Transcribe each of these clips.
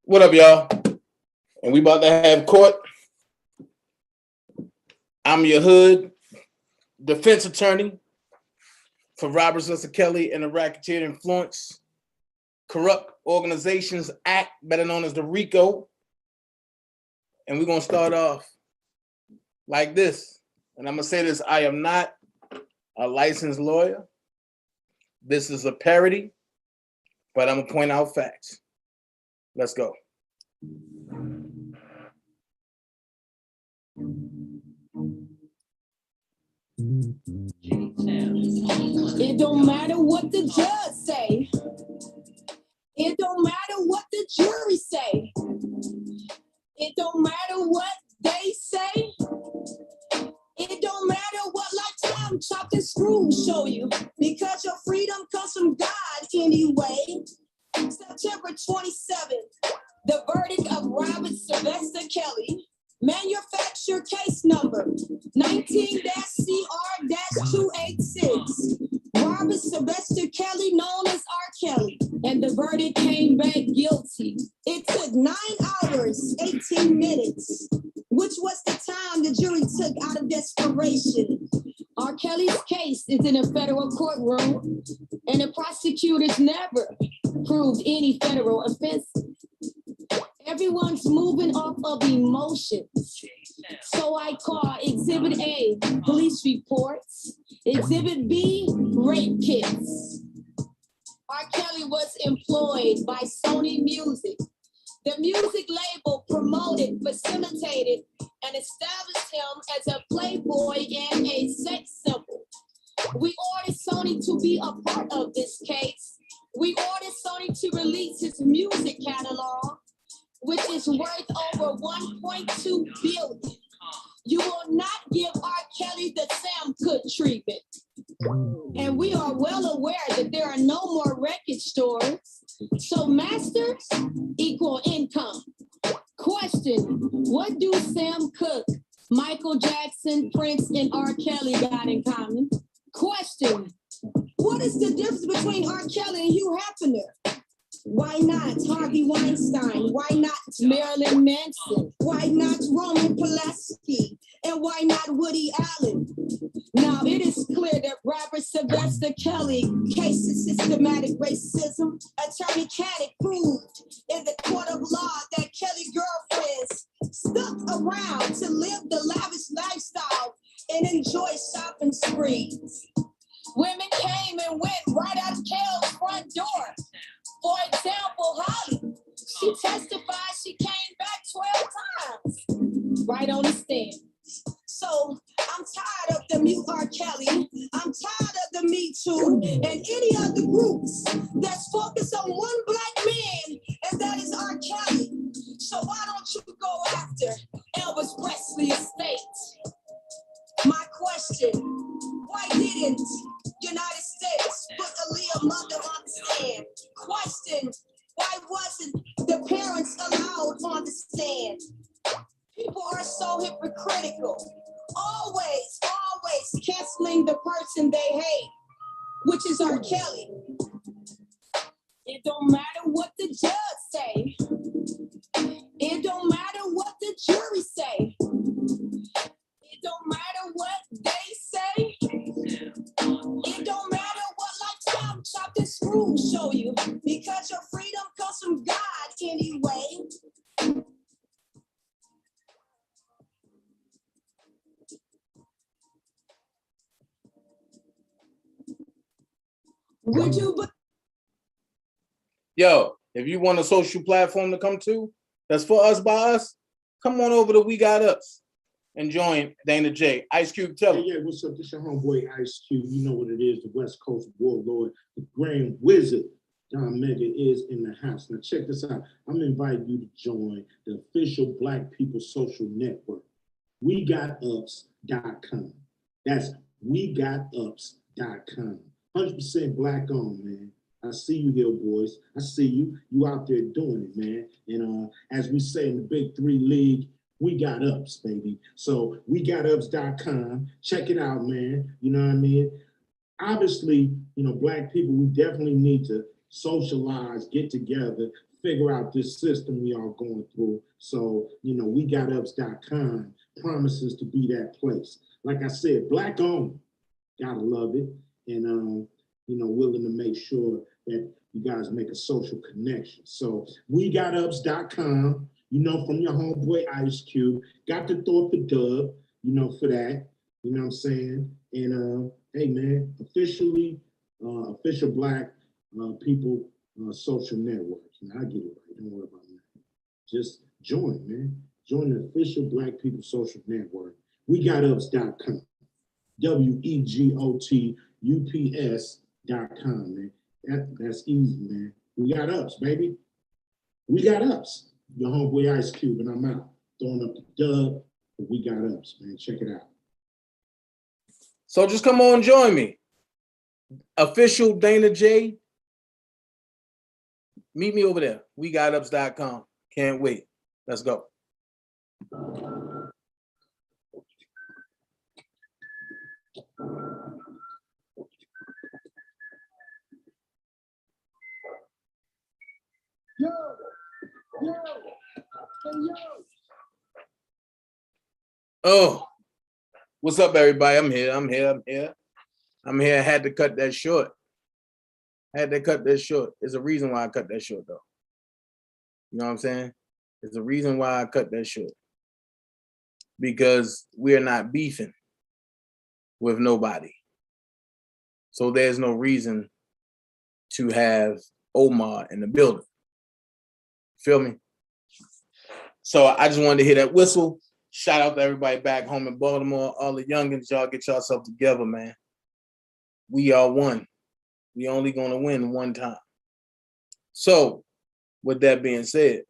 What up, y'all? And we about to have court. I'm your hood defense attorney for Robert Zussell Kelly and the Racketeer Influence Corrupt Organizations Act, better known as the Rico. And we're going to start off like this. And I'm going to say this, I am not a licensed lawyer. This is a parody, but I'm going to point out facts. Let's go. It don't matter what the judge say. It don't matter what the jury say. It don't matter what they say. It don't matter what lifetime chopped and screw show you, because your freedom comes from God anyway. September 27th, the verdict of Robert Sylvester Kelly, manufacturer case number 19-CR-286. Robert Sylvester Kelly, known as R. Kelly, and the verdict came back guilty. It took 9 hours, 18 minutes, which was the time the jury took out of desperation. R. Kelly's case is in a federal courtroom, and the prosecutors never proved any federal offense. Everyone's moving off of emotions. So I call Exhibit A, police reports, Exhibit B, rape kits. R. Kelly was employed by Sony Music. The music label promoted, facilitated, and established him as a playboy and a sex symbol. We ordered Sony to be a part of this case. We ordered Sony to release his music catalog, which is worth over 1.2 billion. You will not give R. Kelly the Sam Cooke treatment. And we are well aware that there are no more record stores. So masters equal income. Question, what do Sam Cooke, Michael Jackson, Prince, and R. Kelly got in common? Question, what is the difference between R. Kelly and Hugh Hefner? Why not Harvey Weinstein? Why not Marilyn Manson? Why not Roman Polanski? And why not Woody Allen? Now, it is clear that Robert Sylvester Kelly case is systematic racism. Attorney Caddick proved in the court of law that Kelly girlfriends stuck around to live the lavish lifestyle and enjoy shopping sprees. Women came and went right out of Kel's front door. For example, Holly, she testified she came back 12 times, right on the stand. So I'm tired of the mute R. Kelly. I'm tired of the Me Too and any other groups that's focused on one black man, and that is R. Kelly. So why don't you go after Elvis Presley estate? My question, why didn't United States put Aaliyah mother on the stand? Question, why wasn't the parents allowed on the stand? People are so hypocritical, always canceling the person they hate, which is R. Kelly. It don't matter what the judge say. It don't matter what the jury say. It don't matter what they say. It don't matter what like chop and screw show you, because your freedom comes from God anyway. Would you? Yo, if you want a social platform to come to, that's for us by us, come on over to We Got Us and join DanaJay. Ice Cube, tell him. Yeah, what's up? This your homeboy Ice Cube. You know what it is, the West Coast warlord, the Grand Wizard. Don Mega is in the house. Now check this out. I'm inviting you to join the official Black People Social Network, WeGotUps.com. That's WeGotUps.com. 100% Black owned, man. I see you here, boys. I see you. You out there doing it, man. And as we say in the Big Three League, we got ups, baby. So WeGotUps.com. Check it out, man. You know what I mean? Obviously, you know, Black people, we definitely need to socialize, get together, figure out this system we are going through. So, you know, WeGotUps.com promises to be that place. Like I said, Black owned. Gotta love it. And, you know, willing to make sure that you guys make a social connection. So WeGotUps.com, you know, from your homeboy Ice Cube, got to throw up the dub, you know, for that, you know what I'm saying? And hey man, officially, official Black People Social Network. And I get it right, don't worry about that. Just join, man. Join the official Black People Social Network. WeGotUps.com. WeGotUps.com, man. That's easy, man. We got ups, baby. We got ups. Your homeboy Ice Cube, and I'm out. Throwing up the dub, but we got ups, man. Check it out. So just come on and join me. Official DanaJay. Meet me over there. WeGotUps.com. Can't wait. Let's go. Yo, yo, hey, yo. Oh, what's up, everybody? I'm here. I had to cut that short. There's a reason why I cut that short, though. You know what I'm saying? There's a reason why I cut that short. Because we're not beefing with nobody. So there's no reason to have Omar in the building. Feel me? So I just wanted to hear that whistle. Shout out to everybody back home in Baltimore. All the youngins, y'all get yourself together, man. We are one. We only gonna win one time. So with that being said,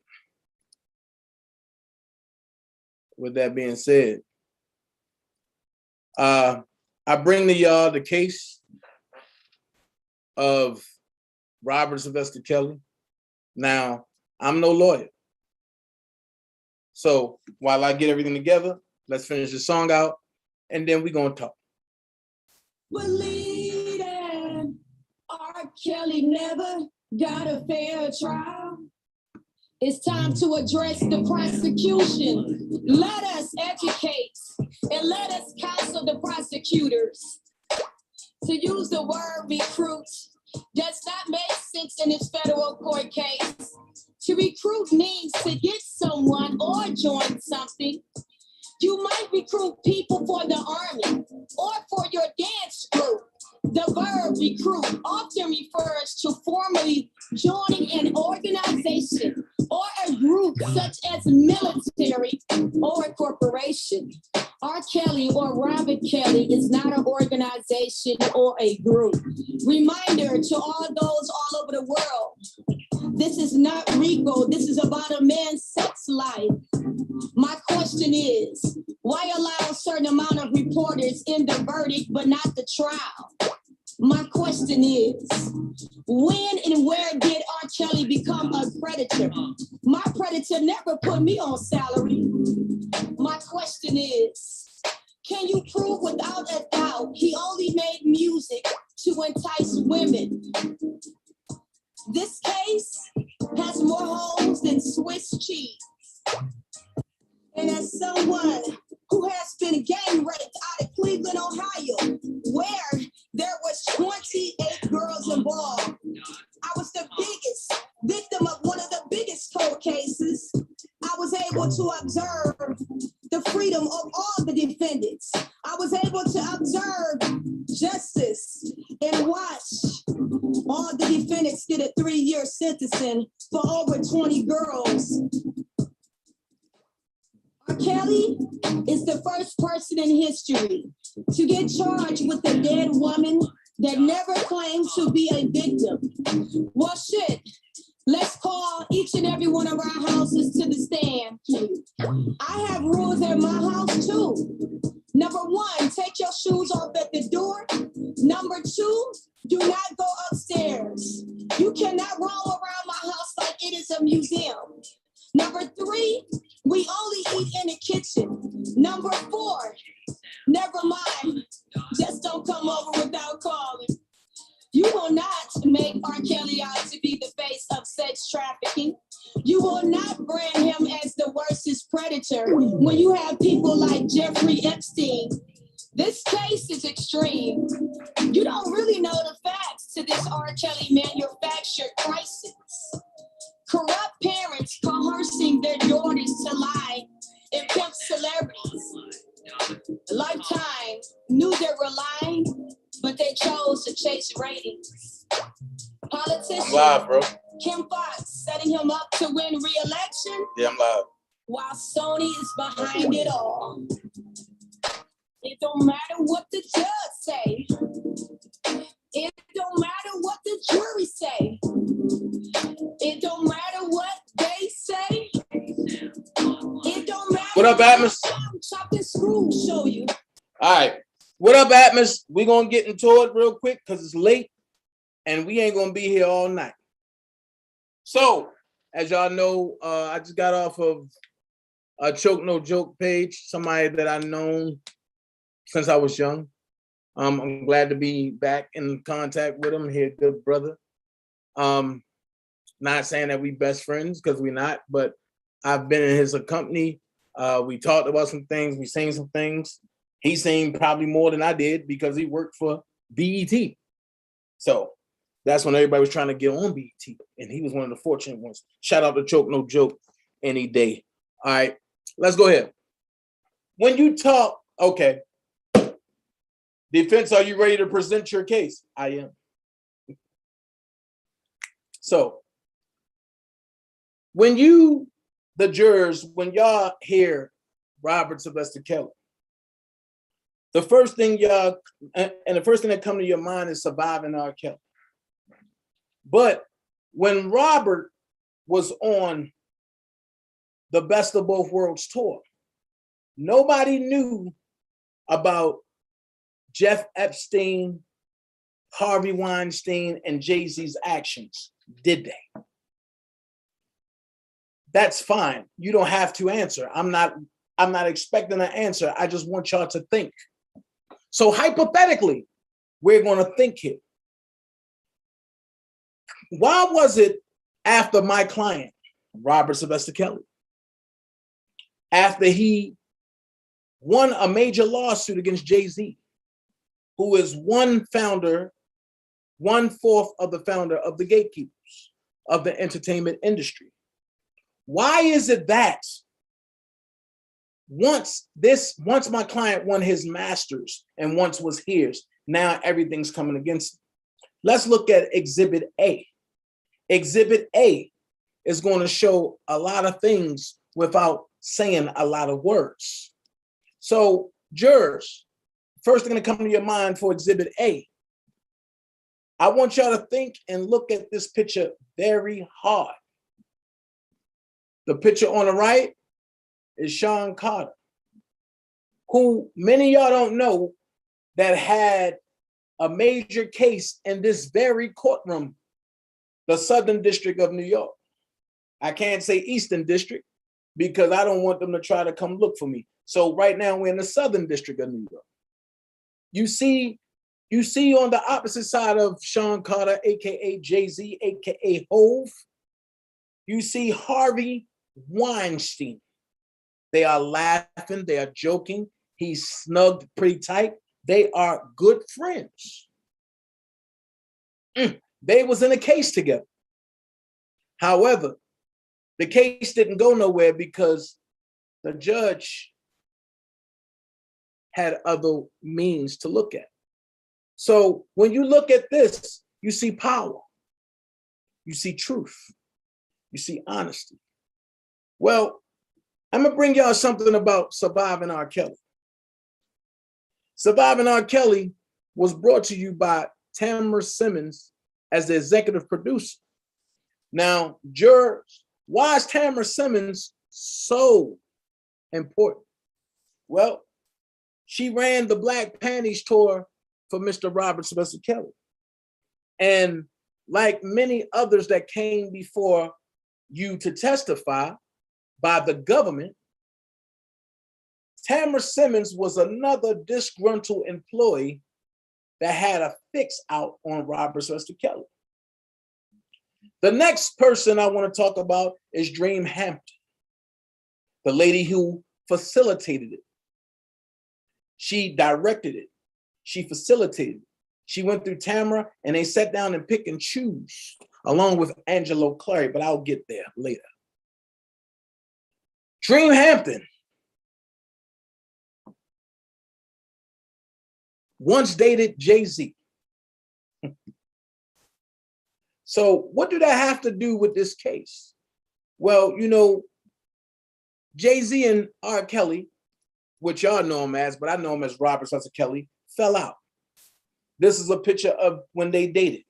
I bring to y'all the case of Robert Sylvester Kelly. Now, I'm no lawyer. So while I get everything together, let's finish the song out, and then we're gonna talk. Believing R. Kelly never got a fair trial. It's time to address the prosecution. Let us educate and let us counsel the prosecutors. To use the word recruit does not make sense in this federal court case. To recruit means to get someone or join something. You might recruit people for the army or for your dance group. The verb recruit often refers to formally joining an organization or a group such as military or a corporation. R. Kelly or Robert Kelly is not an organization or a group. Reminder to all those all over the world, this is not Rico, this is about a man's sex life. My question is, why allow a certain amount of reporters in the verdict but not the trial? My question is, when and where did R. Kelly become a predator? My predator never put me on salary. My question is, can you prove without a doubt he only made music to entice women? This case has more holes than Swiss cheese. And as someone who has been gang raped out of Cleveland, Ohio, where there was 28 girls involved, I was the biggest victim of one of the biggest cold cases. I was able to observe the freedom of all the defendants. I was able to observe justice and watch all the defendants get a 3-year sentencing for over 20 girls. R. Kelly is the first person in history to get charged with a dead woman that never claimed to be a victim. Well, shit, let's call each and every one of our houses to the stand. I have rules at my house too. Number 1, take your shoes off at the door. Number 2, do not go upstairs. You cannot roll around my house like it is a museum. Number 3, we only eat in the kitchen. Number 4, never mind, just don't come over without calling. You will not make R. Kelly out to be the face of sex trafficking. You will not brand him as the worstest predator when you have people like Jeffrey Epstein. This case is extreme. You don't really know the facts to this R. Kelly manufactured crisis. Corrupt parents coercing their daughters to lie and pimp celebrities. Lifetime knew they were lying, but they chose to chase ratings. Politician I'm live, bro. Kim Fox setting him up to win re-election. Yeah, I'm live. While Sony is behind it all. It don't matter what the judge say. It don't matter what the jury say. It don't matter what they say. It don't matter. What up, Atmos? Chop and screw show you. All right. What up, Atmos? We're going to get into it real quick because it's late and we ain't going to be here all night. So, as y'all know, I just got off of a Choke No Joke page, somebody that I've known since I was young. I'm glad to be back in contact with him here, good brother. Not saying that we best friends because we're not, but I've been in his company. We talked about some things, we seen some things. He seen probably more than I did because he worked for BET. So that's when everybody was trying to get on BET, and he was one of the fortunate ones. Shout out to Choke No Joke any day. All right, let's go ahead. When you talk, okay, Defense, are you ready to present your case? I am. So, when you, the jurors, when y'all hear Robert Sylvester Kelly, the first thing y'all, and the first thing that come to your mind is surviving R. Kelly. But when Robert was on the Best of Both Worlds tour, nobody knew about Jeff Epstein, Harvey Weinstein, and Jay-Z's actions, did they? That's fine. You don't have to answer. I'm not expecting an answer. I just want y'all to think. So hypothetically, we're going to think here. Why was it after my client, Robert Sylvester Kelly, after he won a major lawsuit against Jay-Z, who is one-fourth of the founder of the gatekeepers of the entertainment industry? Why is it that once my client won his masters and once was his, now everything's coming against him? Let's look at Exhibit A. Exhibit A is going to show a lot of things without saying a lot of words. So, jurors, first thing to come to your mind for Exhibit A, I want y'all to think and look at this picture very hard. The picture on the right is Sean Carter, who many of y'all don't know that had a major case in this very courtroom, the Southern District of New York. I can't say Eastern District because I don't want them to try to come look for me. So right now we're in the Southern District of New York. You see on the opposite side of Sean Carter, AKA Jay-Z, AKA Hove, you see Harvey Weinstein. They are laughing, they are joking. He's snugged pretty tight. They are good friends. They was in a case together. However, the case didn't go nowhere because the judge had other means to look at. So when you look at this, you see power, you see truth, you see honesty. Well, I'm gonna bring y'all something about Surviving R. Kelly. Surviving R. Kelly was brought to you by Tamara Simmons as the executive producer. Now, jurors, why is Tamara Simmons so important? Well, she ran the Black Panties tour for Mr. Robert Sylvester Kelly. And like many others that came before you to testify by the government, Tamara Simmons was another disgruntled employee that had a fix out on Robert Sylvester Kelly. The next person I want to talk about is Dream Hampton, the lady who facilitated it. She directed it. She facilitated it. She went through Tamara and they sat down and pick and choose along with Angelo Clary, but I'll get there later. Dream Hampton once dated Jay-Z. So what do that have to do with this case? Well, you know, Jay-Z and R. Kelly, which y'all know him as, but I know him as Robert Sylvester Kelly, fell out. This is a picture of when they dated.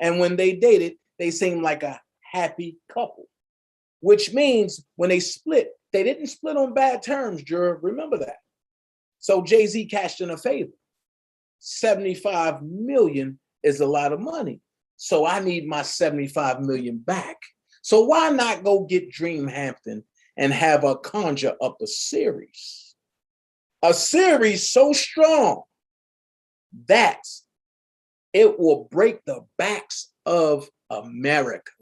And when they dated, they seemed like a happy couple, which means when they split, they didn't split on bad terms, juror. Remember that. So Jay-Z cashed in a favor. 75 million is a lot of money. So I need my 75 million back. So why not go get Dream Hampton and have her conjure up a series? A series so strong that it will break the backs of America.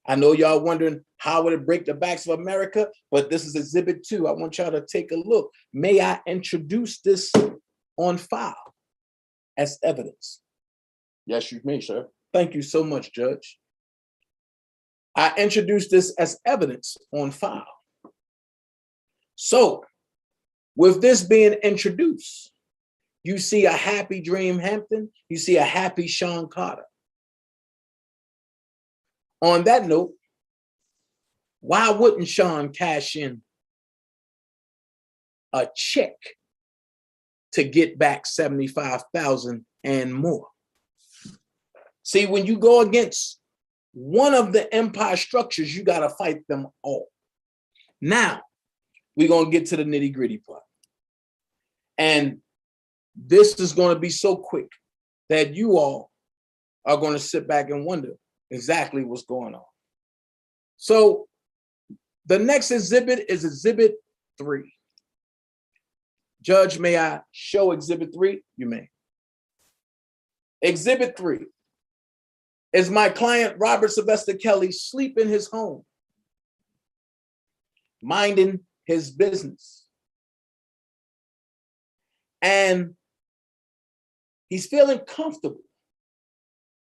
I know y'all wondering how would it break the backs of America, but this is Exhibit 2. I want y'all to take a look. May I introduce this on file as evidence? Yes, you may, sir. Thank you so much, Judge. I introduce this as evidence on file. So With this being introduced, you see a happy Dream Hampton, you see a happy Sean Carter. On that note, why wouldn't Sean cash in a check to get back 75,000 and more? See, when you go against one of the empire structures, you got to fight them all. Now, we're going to get to the nitty-gritty part. And this is going to be so quick that you all are going to sit back and wonder exactly what's going on. So the next exhibit is Exhibit 3. Judge, may I show Exhibit 3? You may. Exhibit 3 is my client, Robert Sylvester Kelly, sleep in his home, minding his business. And he's feeling comfortable.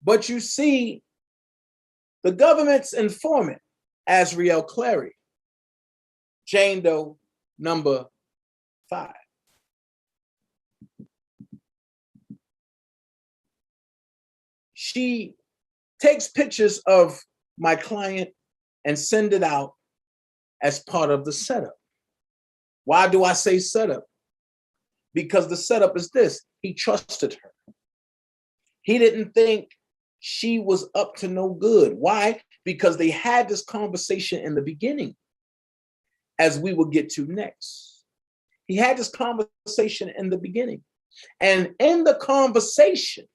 But you see, the government's informant, Azriel Clary, Jane Doe number 5. She takes pictures of my client and send it out as part of the setup. Why do I say setup? Because the setup is this: he trusted her. He didn't think she was up to no good. Why? Because they had this conversation in the beginning, as we will get to next. He had this conversation in the beginning. And in the conversation,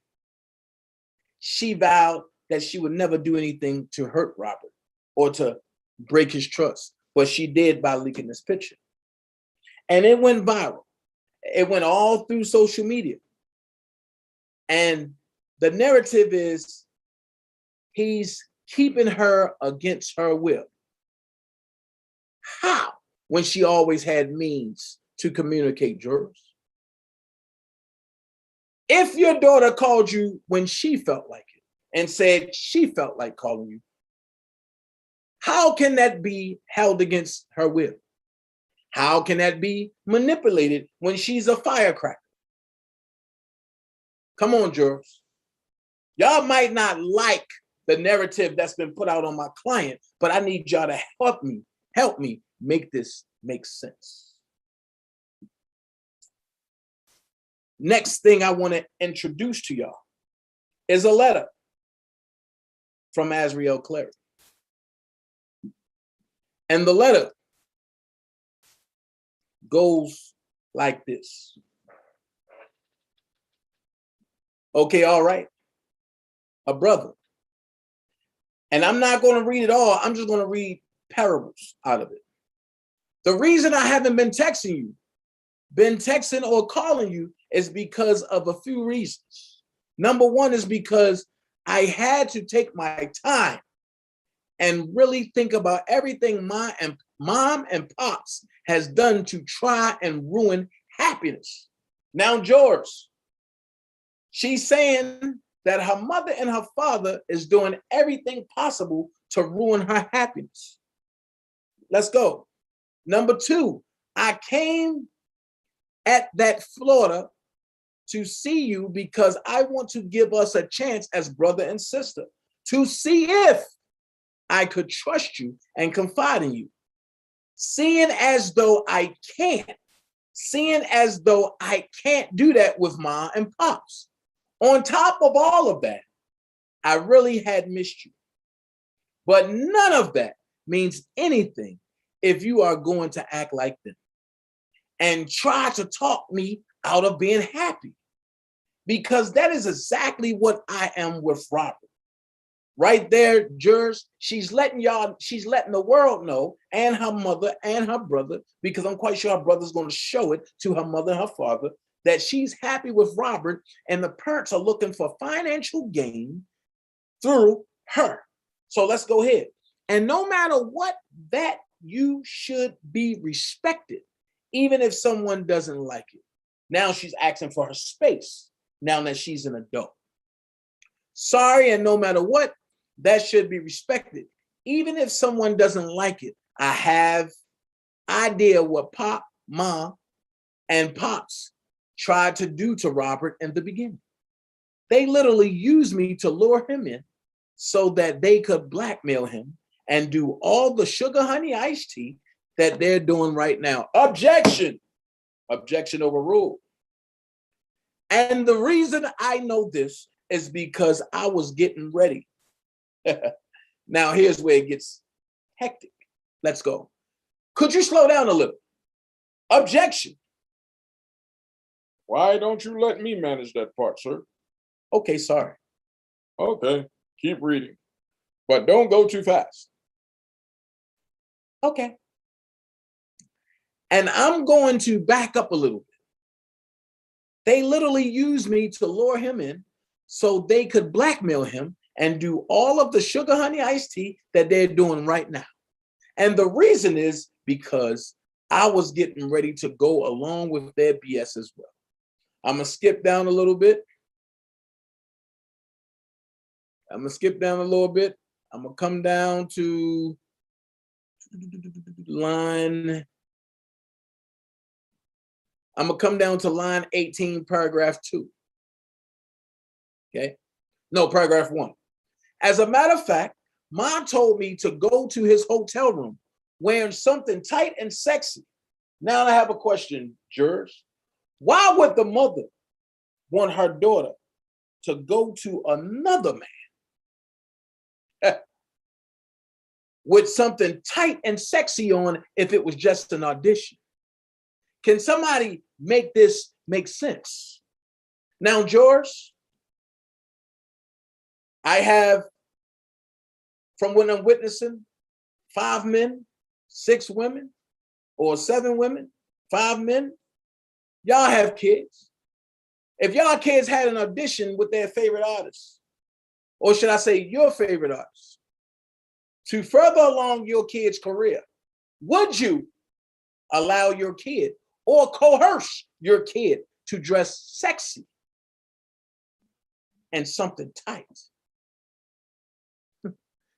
she vowed that she would never do anything to hurt Robert or to break his trust. But she did by leaking this picture. And it went viral. It went all through social media. And the narrative is he's keeping her against her will. How? When she always had means to communicate, jurors. If your daughter called you when she felt like it and said she felt like calling you, how can that be held against her will? How can that be manipulated when she's a firecracker? Come on, jurors. Y'all might not like the narrative that's been put out on my client, but I need y'all to help me make this make sense. Next thing I want to introduce to y'all is a letter from Azriel Clary. And the letter goes like this. Okay, all right. A brother. And I'm not going to read it all. I'm just going to read parables out of it. The reason I haven't been texting or calling you is because of a few reasons. Number one is because I had to take my time and really think about everything my mom and pops has done to try and ruin happiness. Now, George, she's saying that her mother and her father is doing everything possible to ruin her happiness. Let's go. Number two, I came at that Florida to see you because I want to give us a chance as brother and sister to see if I could trust you and confide in you. Seeing as though I can't do that with mom and pops. On top of all of that, I really had missed you. But none of that means anything if you are going to act like them and try to talk me out of being happy. Because that is exactly what I am with Robert. Right there, jurors, she's letting the world know, and her mother and her brother, because I'm quite sure her brother's going to show it to her mother and her father, that she's happy with Robert, and the parents are looking for financial gain through her. So let's go ahead. And no matter what, that you should be respected, even if someone doesn't like it. Now she's asking for her space, now that she's an adult. Sorry, and no matter what, that should be respected. Even if someone doesn't like it, I have idea what pop, mom, and Pops tried to do to Robert in the beginning. They literally used me to lure him in so that they could blackmail him and do all the sugar honey iced tea that they're doing right now. Objection! Objection overruled. And the reason I know this is because I was getting ready. Now here's where it gets hectic. Let's go. Could you slow down a little? Objection. Why don't you let me manage that part, sir? Okay, sorry. Okay, keep reading. But don't go too fast. Okay. And I'm going to back up a little bit. They literally used me to lure him in so they could blackmail him and do all of the sugar honey iced tea that they're doing right now. And the reason is because I was getting ready to go along with their BS as well. I'm going to skip down a little bit. I'm going to come down to line 18, paragraph 2. Okay. No, paragraph 1. As a matter of fact, Ma told me to go to his hotel room wearing something tight and sexy. Now I have a question, jurors. Why would the mother want her daughter to go to another man with something tight and sexy on if it was just an audition? Can somebody make this make sense? Now, jurors, I have, from when I'm witnessing, 5 men, 6 women, or 7 women, 5 men. Y'all have kids. If y'all kids had an audition with their favorite artist, or should I say your favorite artist, to further along your kid's career, would you allow your kid or coerce your kid to dress sexy and something tight?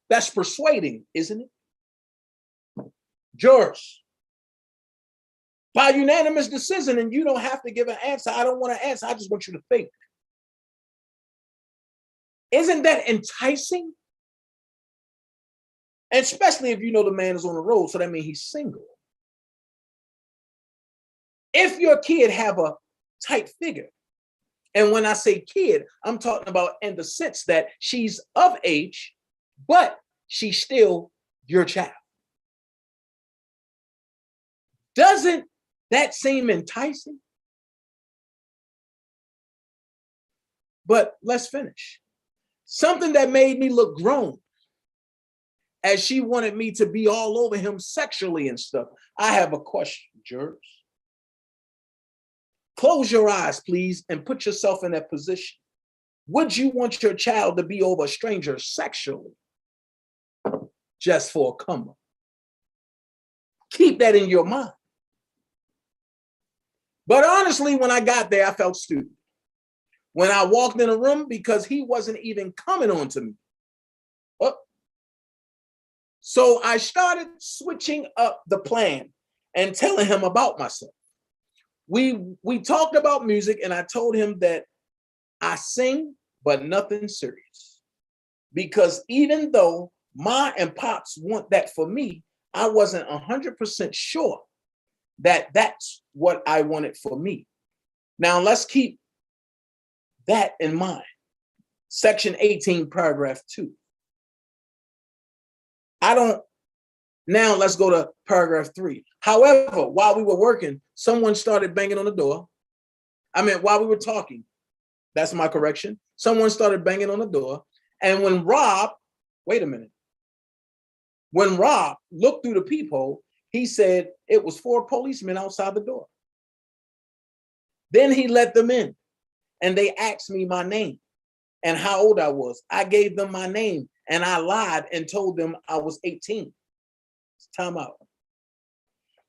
That's persuading, isn't it? Jurors, by unanimous decision, and you don't have to give an answer. I don't want to answer. I just want you to think. Isn't that enticing? And especially if you know the man is on the road, so that means he's single. If your kid have a tight figure, and when I say kid, I'm talking about in the sense that she's of age, but she's still your child. Doesn't that seem enticing? But let's finish. Something that made me look grown, as she wanted me to be all over him sexually and stuff. I have a question, jurors. Close your eyes, please, and put yourself in that position. Would you want your child to be over a stranger sexually just for a come up? Keep that in your mind. But honestly, when I got there, I felt stupid. When I walked in a room, because he wasn't even coming on to me. Oh. So I started switching up the plan and telling him about myself. We talked about music, and I told him that I sing, but nothing serious. Because even though Ma and Pops want that for me, I wasn't 100% sure that that's what I wanted for me. Now let's keep that in mind. Section 18, paragraph 2. Now let's go to paragraph 3. However, while we were working, someone started banging on the door. While we were talking, that's my correction. Someone started banging on the door. And when Rob looked through the peephole, he said it was 4 policemen outside the door. Then he let them in, and they asked me my name and how old I was. I gave them my name, and I lied and told them I was 18. Time out.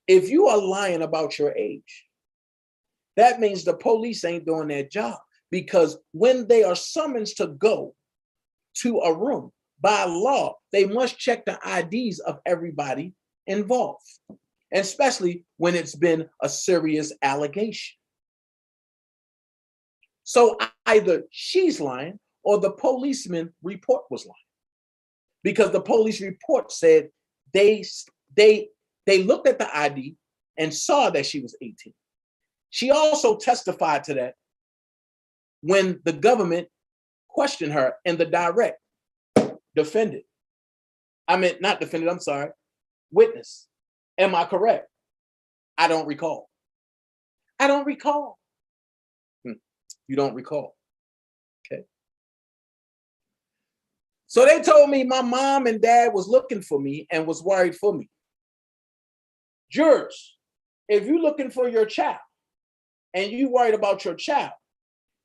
If you are lying about your age, that means the police ain't doing their job, because when they are summoned to go to a room, by law, they must check the IDs of everybody involved. and especially when it's been a serious allegation. So either she's lying or the policeman report was lying, because the police report said they looked at the ID and saw that she was 18. She also testified to that when the government questioned her in the direct. Defendant. I meant not defendant, I'm sorry. Witness. Am I correct? I don't recall. I don't recall. You don't recall. Okay. So they told me my mom and dad was looking for me and was worried for me. Jurors, if you're looking for your child and you worried about your child,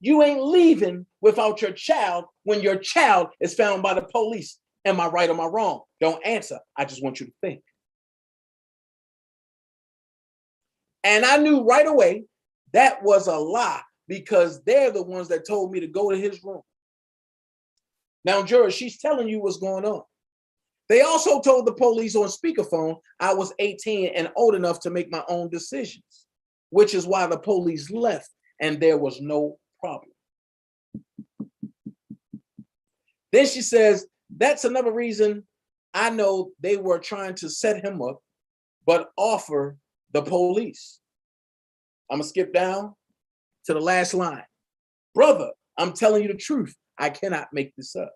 you ain't leaving without your child when your child is found by the police. Am I right or am I wrong? Don't answer. I just want you to think. And I knew right away that was a lie, because they're the ones that told me to go to his room. Now, jurors, she's telling you what's going on. They also told the police on speakerphone I was 18 and old enough to make my own decisions, which is why the police left and there was no problem. Then she says, that's another reason I know they were trying to set him up, but offer the police. I'm gonna skip down to the last line. Brother, I'm telling you the truth. I cannot make this up.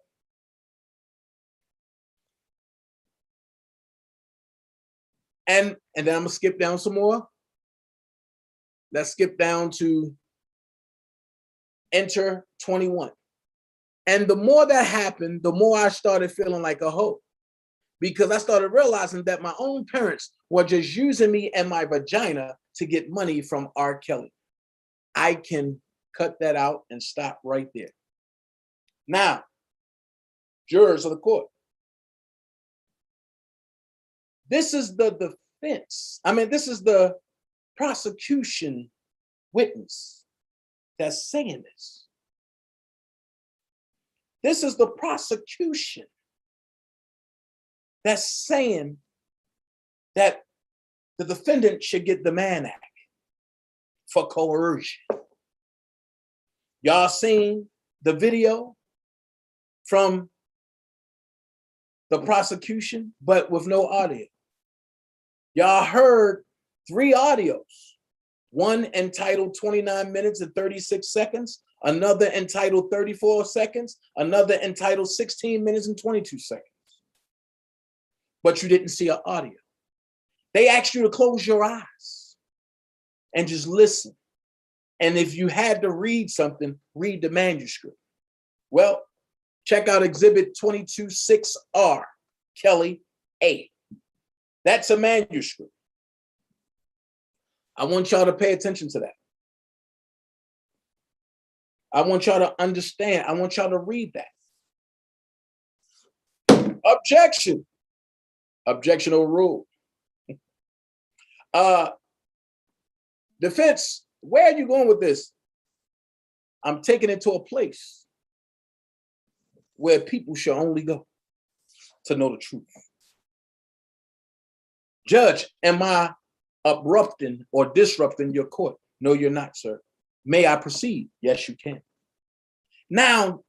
And then I'm gonna skip down some more. Let's skip down to enter 21. And the more that happened, the more I started feeling like a hoe, because I started realizing that my own parents were just using me and my vagina to get money from R. Kelly. I can cut that out and stop right there. Now, jurors of the court, this is the defense. This is the prosecution witness that's saying this. This is the prosecution that's saying that the defendant should get the Mann Act for coercion. Y'all seen the video from the prosecution, but with no audio. Y'all heard 3 audios. One entitled 29 minutes and 36 seconds, another entitled 34 seconds, another entitled 16 minutes and 22 seconds. But you didn't see an audio. They asked you to close your eyes and just listen. And if you had to read something, read the manuscript. Well, check out Exhibit 22-6R, Kelly A. That's a manuscript. I want y'all to pay attention to that. I want y'all to understand. I want y'all to read that. Objection. Objection overruled. Defense, where are you going with this? I'm taking it to a place where people should only go to know the truth. Judge, am I abrupting or disrupting your court? No, you're not, sir. May I proceed? Yes, you can. Now,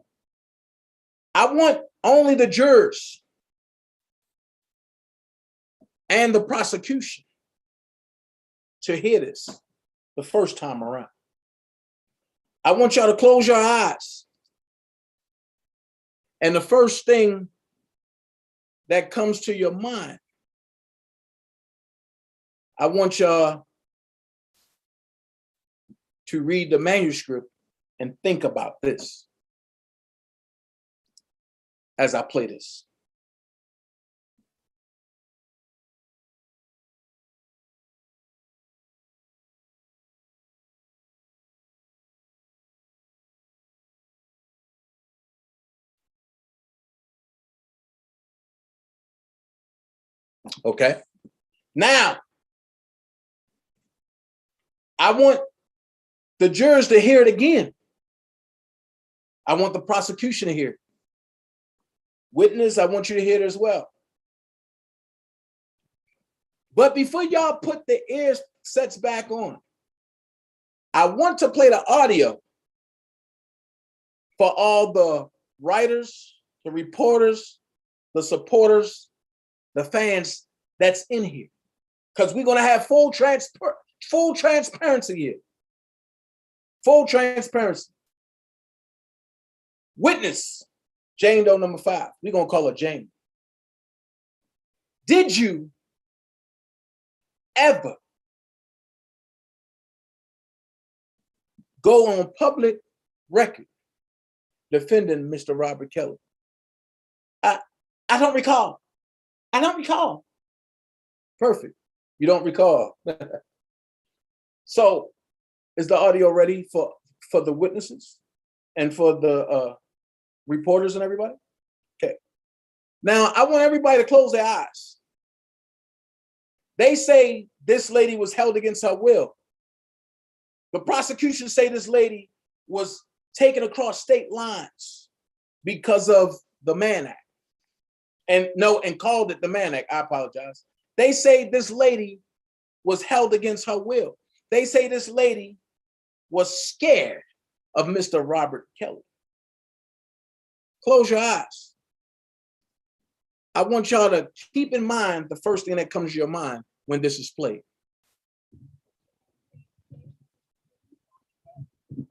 I want only the jurors and the prosecution to hear this the first time around. I want y'all to close your eyes. And the first thing that comes to your mind, I want y'all to read the manuscript and think about this as I play this. Okay. Now, I want the jurors to hear it again. I want the prosecution to hear it. Witness, I want you to hear it as well. But before y'all put the ear sets back on, I want to play the audio for all the writers, the reporters, the supporters, the fans that's in here. Because we're going to have full transparency here. Full transparency. Witness, Jane Doe number 5. We're going to call her Jane. Did you ever go on public record defending Mr. Robert Kelly? I don't recall. I don't recall. Perfect. You don't recall. So is the audio ready for the witnesses and for the reporters and everybody? Okay. Now I want everybody to close their eyes. They say this lady was held against her will. The prosecution say this lady was taken across state lines because of the Mann Act. And called it the Mann Act. I apologize. They say this lady was held against her will. They say this lady was scared of Mr. Robert Kelly. Close your eyes. I want y'all to keep in mind the first thing that comes to your mind when this is played.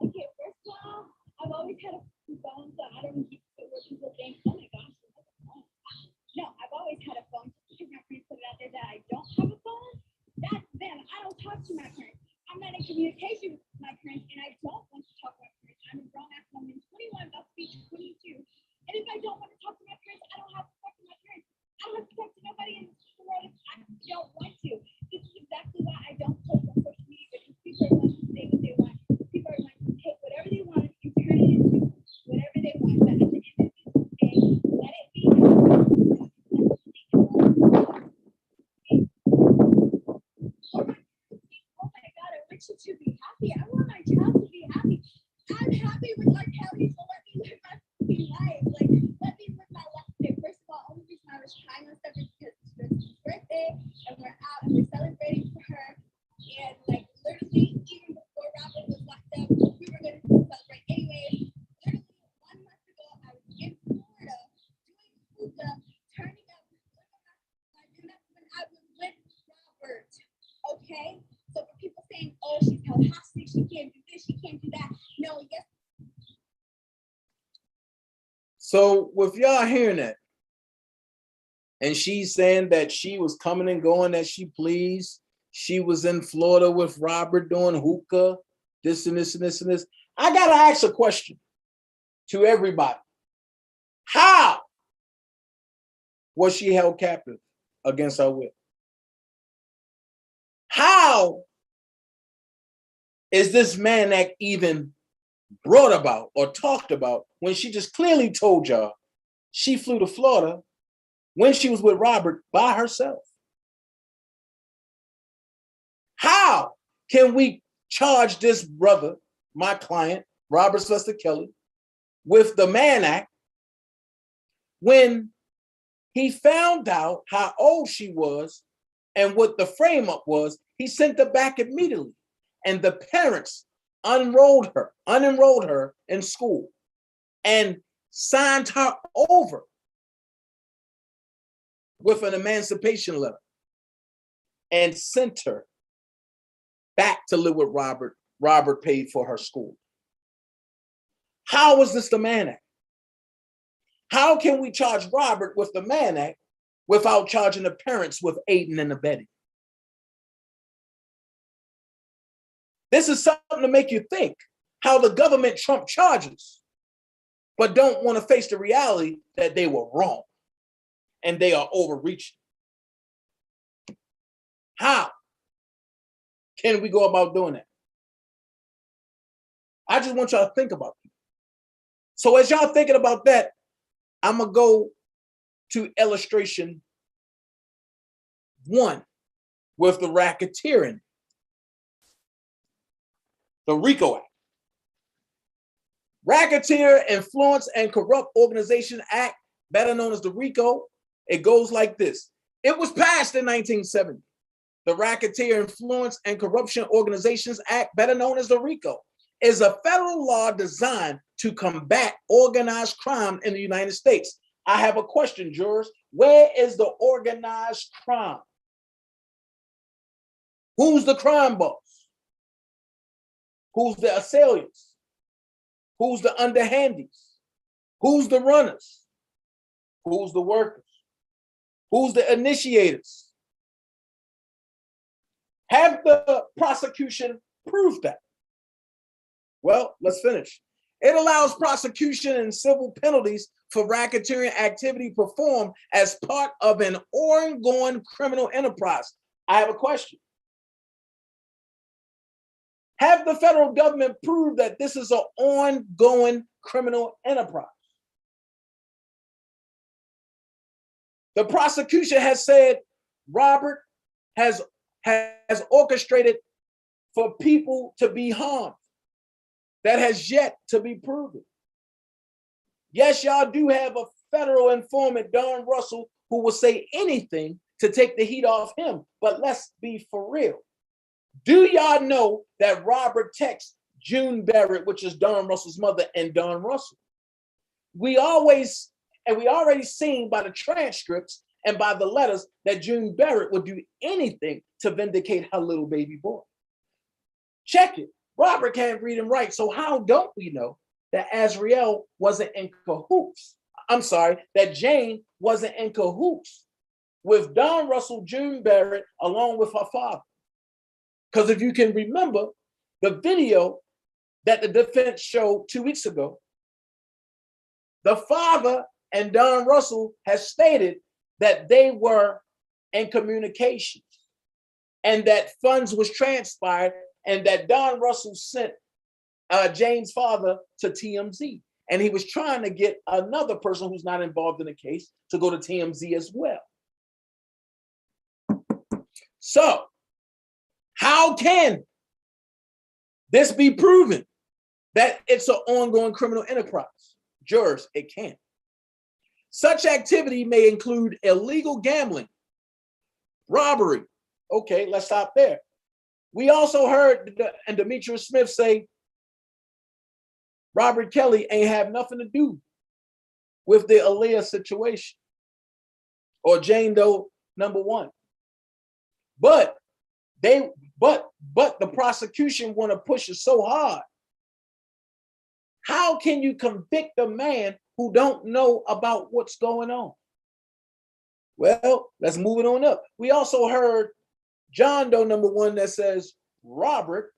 Okay, first of all, I've always had a phone, so I don't keep it where people think, oh my gosh, she has a phone. No, I've always had a phone. Because my friends put it out there that I don't have a phone. That's them. I don't talk to my parents. I'm not in communication with my parents, and I don't want to talk to my parents. I'm a grown-ass woman, 21, about to be 22. And if I don't want to talk to my parents, I don't have to talk to my parents. I don't have to talk to nobody in the world if I don't want to. This is exactly why I don't post on social media, because people are going to say what they want. People are going to take whatever they want and turn it into whatever they want. But at the end of the day, let it be. Oh my God, I want you to be happy. I want my child to be happy. I'm happy with my Kelly, so let me live my life. Like, let me live my life. Okay, first of all, only reason I was trying on stuff is because it's her birthday and we're out and we're celebrating for her. And like literally, even before Robert was locked up, we were gonna celebrate anyway. Literally 1 month ago, I was in Florida doing hookah, turning up, and that's when I was with Robert. Okay? So for people saying, oh, she's held hostage, she can't do this, she can't do that. No, yes. So with y'all hearing that, and she's saying that she was coming and going as she pleased, she was in Florida with Robert doing hookah, this and this and this and this. I gotta ask a question to everybody. How was she held captive against her will? How is this Mann Act even brought about or talked about when she just clearly told y'all she flew to Florida when she was with Robert by herself? How can we charge this brother, my client, Robert Sylvester Kelly, with the Mann Act when he found out how old she was and what the frame up was? He sent her back immediately, and the parents unenrolled her in school and signed her over with an emancipation letter and sent her back to live with Robert. Robert paid for her school. How was this the Mann Act? How can we charge Robert with the Mann Act without charging the parents with aiding and abetting? This is something to make you think how the government trump charges, but don't want to face the reality that they were wrong and they are overreaching. How can we go about doing that? I just want y'all to think about it. So as y'all thinking about that, I'm gonna go to illustration 1 with the racketeering, the RICO Act. Racketeer, Influence, and Corrupt Organization Act, better known as the RICO. It goes like this. It was passed in 1970. the Racketeer Influence and Corruption Organizations Act, better known as the RICO, is a federal law designed to combat organized crime in the United States. I have a question, jurors. Where is the organized crime? Who's the crime boss? Who's the assailants? Who's the underhandies? Who's the runners? Who's the workers? Who's the initiators? Have the prosecution prove that? Well, let's finish. It allows prosecution and civil penalties for racketeering activity performed as part of an ongoing criminal enterprise. I have a question. Have the federal government proved that this is an ongoing criminal enterprise? The prosecution has said Robert has orchestrated for people to be harmed. That has yet to be proven. Yes, y'all do have a federal informant, Don Russell, who will say anything to take the heat off him. But let's be for real. Do y'all know that Robert texts June Barrett, which is Don Russell's mother, and Don Russell? We already seen by the transcripts and by the letters that June Barrett would do anything to vindicate her little baby boy. Check it. Robert can't read and write, so how don't we know that Azriel wasn't in cahoots? I'm sorry, that Jane wasn't in cahoots with Don Russell, June Barrett, along with her father. Because if you can remember the video that the defense showed 2 weeks ago, the father and Don Russell has stated that they were in communications and that funds was transpired and that Don Russell sent Jane's father to TMZ. And he was trying to get another person who's not involved in the case to go to TMZ as well. So, how can this be proven that it's an ongoing criminal enterprise? Jurors, it can't. Such activity may include illegal gambling, robbery. Okay, let's stop there. We also heard and Demetrius Smith say Robert Kelly ain't have nothing to do with the Aaliyah situation or Jane Doe #1. But the prosecution want to push it so hard. How can you convict a man who don't know about what's going on? Well, let's move it on up. We also heard John Doe #1 that says Robert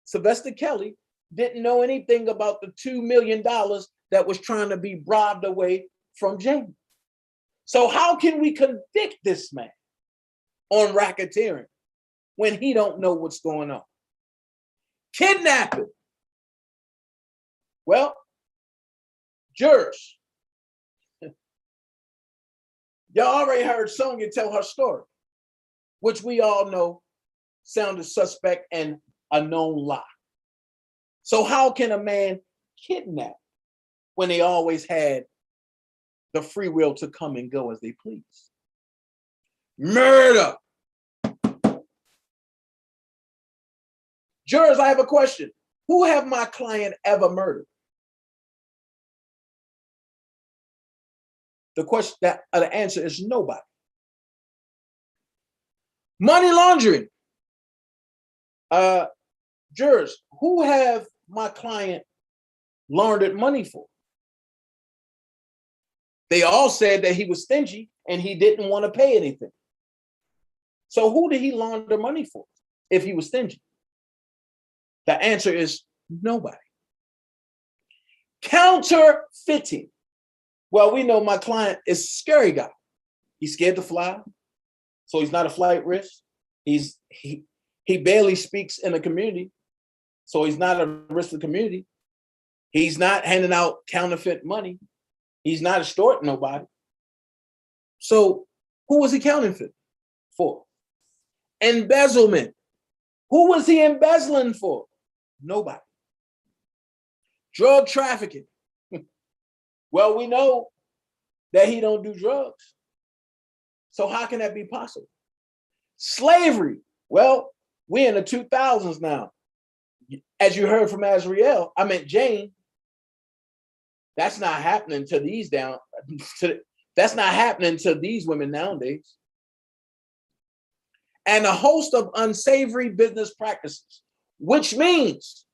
Sylvester Kelly didn't know anything about the $2 million that was trying to be bribed away from Jane. So how can we convict this man on racketeering when he don't know what's going on? Kidnapping. Well, jurors, y'all already heard Sonia tell her story, which we all know sounded suspect and a known lie. So how can a man kidnap when they always had the free will to come and go as they please? Murder. Jurors, I have a question. Who have my client ever murdered? The answer is nobody. Money laundering. Jurors, who have my client laundered money for? They all said that he was stingy and he didn't want to pay anything. So who did he launder money for if he was stingy? The answer is nobody. Counterfeiting. Well, we know my client is a scary guy. He's scared to fly, so he's not a flight risk. He barely speaks in the community, so he's not a risk to the community. He's not handing out counterfeit money. He's not extorting nobody. So who was he counterfeiting for? Embezzlement. Who was he embezzling for? Nobody. Drug trafficking. Well, we know that he don't do drugs. So how can that be possible? Slavery. Well, we're in the 2000s now. As you heard from Azriel, I meant Jane. That's not happening to these that's not happening to these women nowadays. And a host of unsavory business practices, which means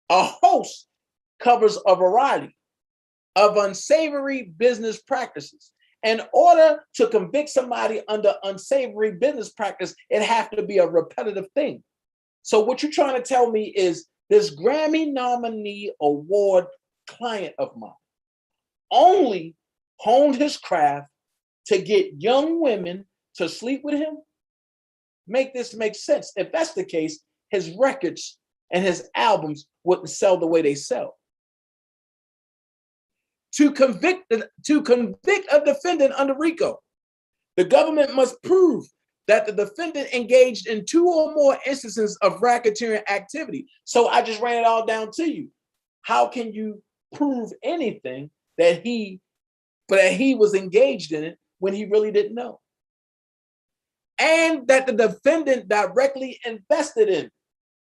a host covers a variety of unsavory business practices. In order to convict somebody under unsavory business practice, it has to be a repetitive thing. So what you're trying to tell me is this Grammy nominee award client of mine only honed his craft to get young women to sleep with him? Make this make sense. If that's the case, his records and his albums wouldn't sell the way they sell. To convict a defendant under Rico, the government must prove that the defendant engaged in 2 or more instances of racketeering activity. So I just ran it all down to you. How can you prove anything that he was engaged in it when he really didn't know? And that the defendant directly invested in it.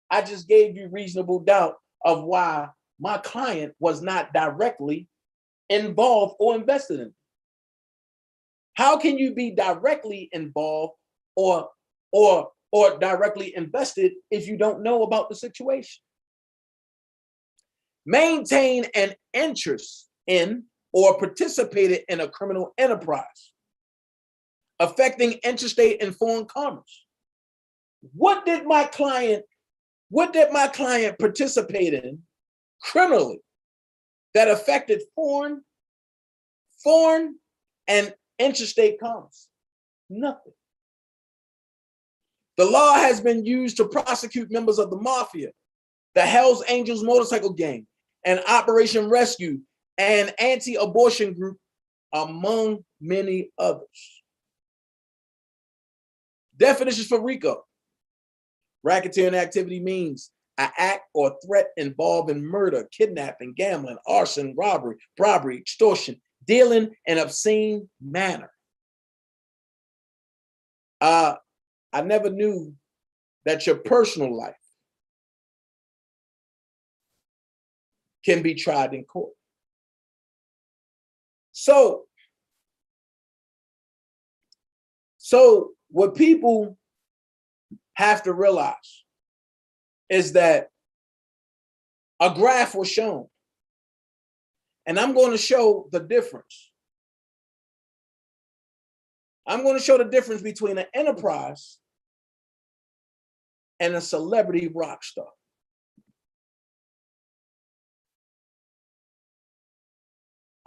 I just gave you reasonable doubt of why my client was not directly involved or invested in it. How can you be directly involved or directly invested if you don't know about the situation? Maintain an interest in or participated in a criminal enterprise affecting interstate and foreign commerce. What did my client participate in criminally that affected foreign and interstate commerce? Nothing. The law has been used to prosecute members of the mafia, the Hells Angels motorcycle gang, and Operation Rescue, and anti-abortion group, among many others. Definitions for RICO. Racketeering activity means an act or threat involving murder, kidnapping, gambling, arson, robbery, extortion, dealing in obscene manner. I never knew that your personal life can be tried in court. So what people have to realize is that a graph was shown, and I'm going to show the difference. I'm going to show the difference between an enterprise and a celebrity rock star.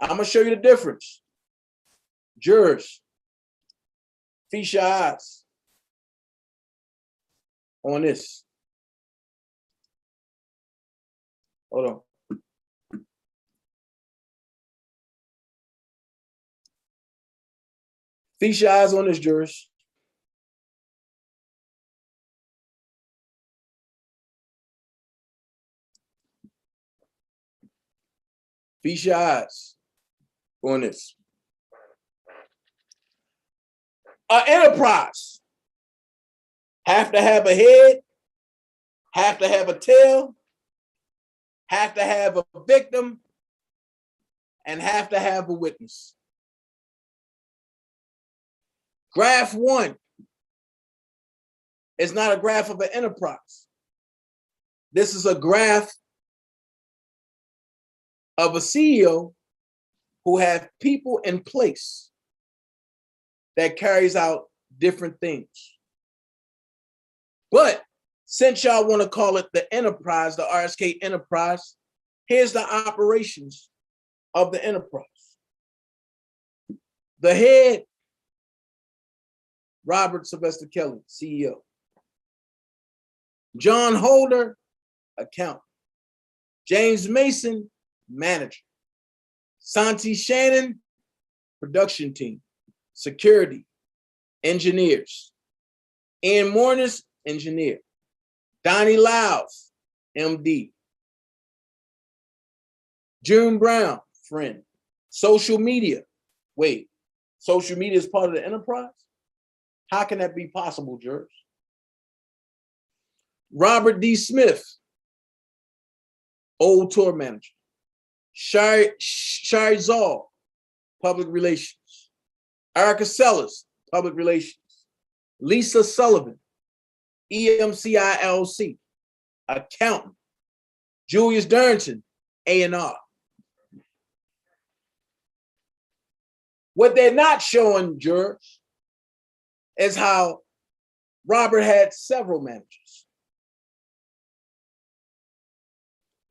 I'm going to show you the difference. Jurors, feast your eyes on this. Hold on. Feast your eyes on this, jurors. Feast your eyes on this. An enterprise have to have a head, have to have a tail, have to have a victim, and have to have a witness. Graph 1 is not a graph of an enterprise. This is a graph of a CEO who have people in place that carries out different things. But since y'all want to call it the enterprise, the RSK enterprise, here's the operations of the enterprise. The head, Robert Sylvester Kelly, CEO. John Holder, accountant. James Mason, manager. Santi Shannon, production team. Security, engineers. Ian Mornis, engineer. Donnie Lyles, MD. June Brown, friend. Social media. Wait, social media is part of the enterprise? How can that be possible, jurors? Robert D. Smith, old tour manager. Shari Zoll, public relations. Erica Sellers, public relations. Lisa Sullivan, EMCI LLC, accountant. Julius Darrington, A&R. What they're not showing, jurors, is how Robert had several managers.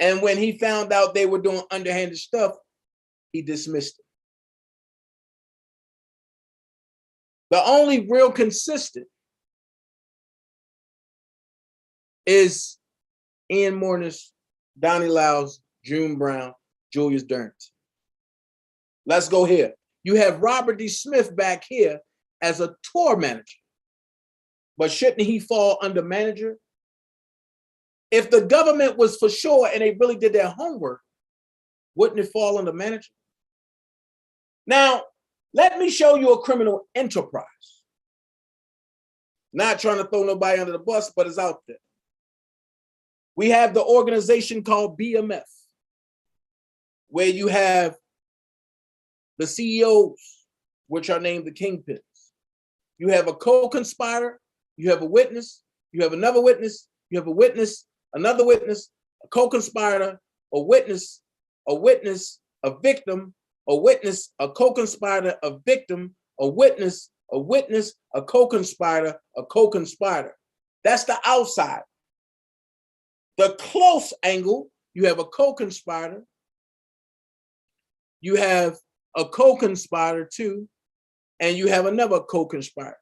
And when he found out they were doing underhanded stuff, he dismissed it. The only real consistent is Ian Mornis, Donnie Lyles, June Brown, Julius Darrington. Let's go here. You have Robert D. Smith back here as a tour manager. But shouldn't he fall under manager? If the government was for sure and they really did their homework, wouldn't it fall under manager? Now, let me show you a criminal enterprise. Not trying to throw nobody under the bus, but it's out there. We have the organization called BMF, where you have the CEOs, which are named the kingpins. You have a co-conspirator, you have a witness, you have another witness, you have a witness, another witness, a co-conspirator, a witness, a victim, a witness, a co-conspirator, a victim, a witness, a co-conspirator, a co-conspirator. That's the outside. The close angle, you have a co-conspirator, you have a co-conspirator too, and you have another co-conspirator.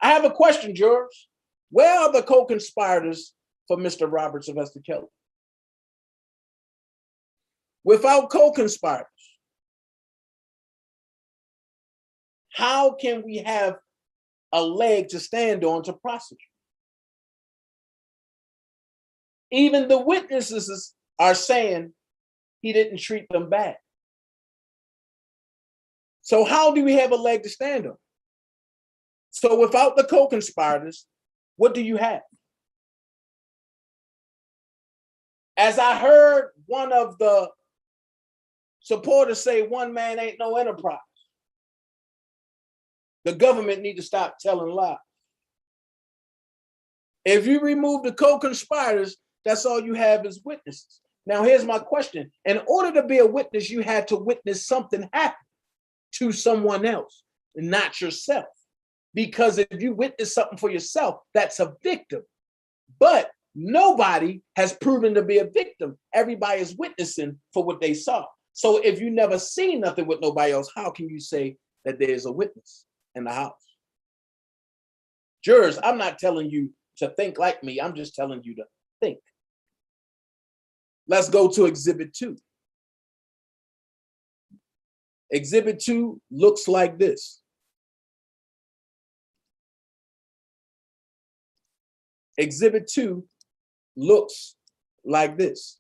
I have a question, jurors. Where are the co-conspirators for Mr. Robert Sylvester Kelly? Without co-conspirators, how can we have a leg to stand on to prosecute? Even the witnesses are saying he didn't treat them bad. So how do we have a leg to stand on? So without the co-conspirators, what do you have? As I heard one of the supporters say, one man ain't no enterprise. The government need to stop telling lies. If you remove the co-conspirators, that's all you have is witnesses. Now, here's my question. In order to be a witness, you had to witness something happen to someone else, not yourself. Because if you witness something for yourself, that's a victim. But nobody has proven to be a victim. Everybody is witnessing for what they saw. So if you never seen nothing with nobody else, how can you say that there's a witness in the house? Jurors, I'm not telling you to think like me. I'm just telling you to think. Let's go to Exhibit 2. Exhibit 2 looks like this. Exhibit 2 looks like this.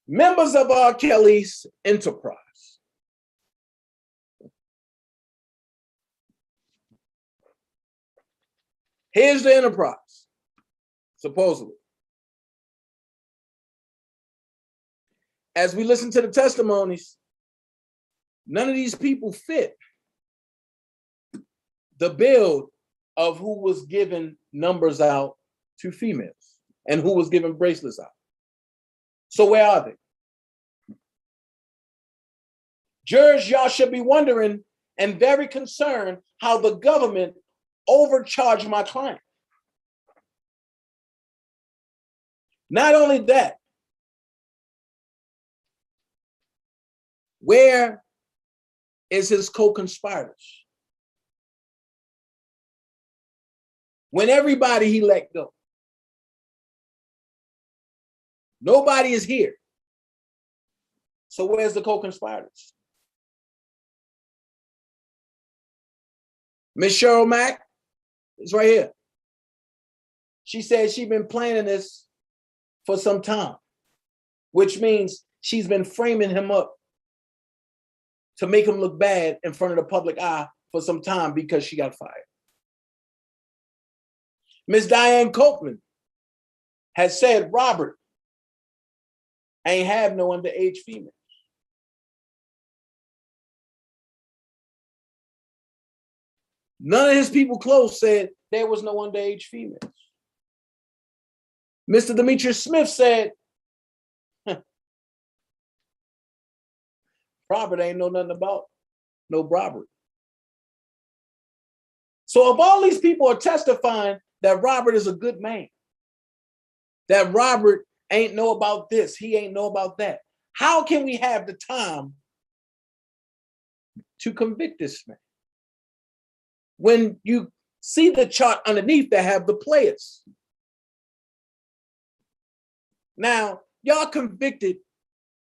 Members of R. Kelly's enterprise. Here's the enterprise, supposedly. As we listen to the testimonies, none of these people fit the bill of who was giving numbers out to females and who was giving bracelets out. So where are they? Jurors, y'all should be wondering and very concerned how the government overcharged my client. Not only that, where is his co-conspirators? When everybody he let go. Nobody is here. So where's the co-conspirators? Miss Cheryl Mack is right here. She said she's been planning this for some time, which means she's been framing him up to make him look bad in front of the public eye for some time because she got fired. Miss Diane Copeland has said Robert ain't have no underage female. None of his people close said there was no underage females. Mr. Demetrius Smith said, Robert ain't know nothing about no robbery. So if all these people are testifying that Robert is a good man, that Robert ain't know about this, he ain't know about that, how can we have the time to convict this man? When you see the chart underneath that have the players. Now, y'all convicted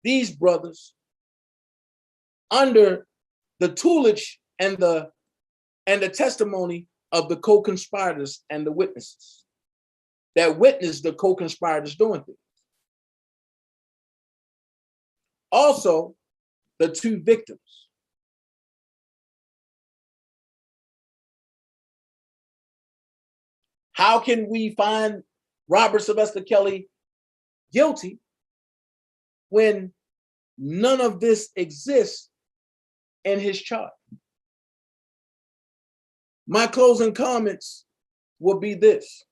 these brothers under the tutelage and the testimony of the co-conspirators and the witnesses that witnessed the co-conspirators doing things. Also, the two victims. How can we find Robert Sylvester Kelly guilty when none of this exists in his chart? My closing comments will be this.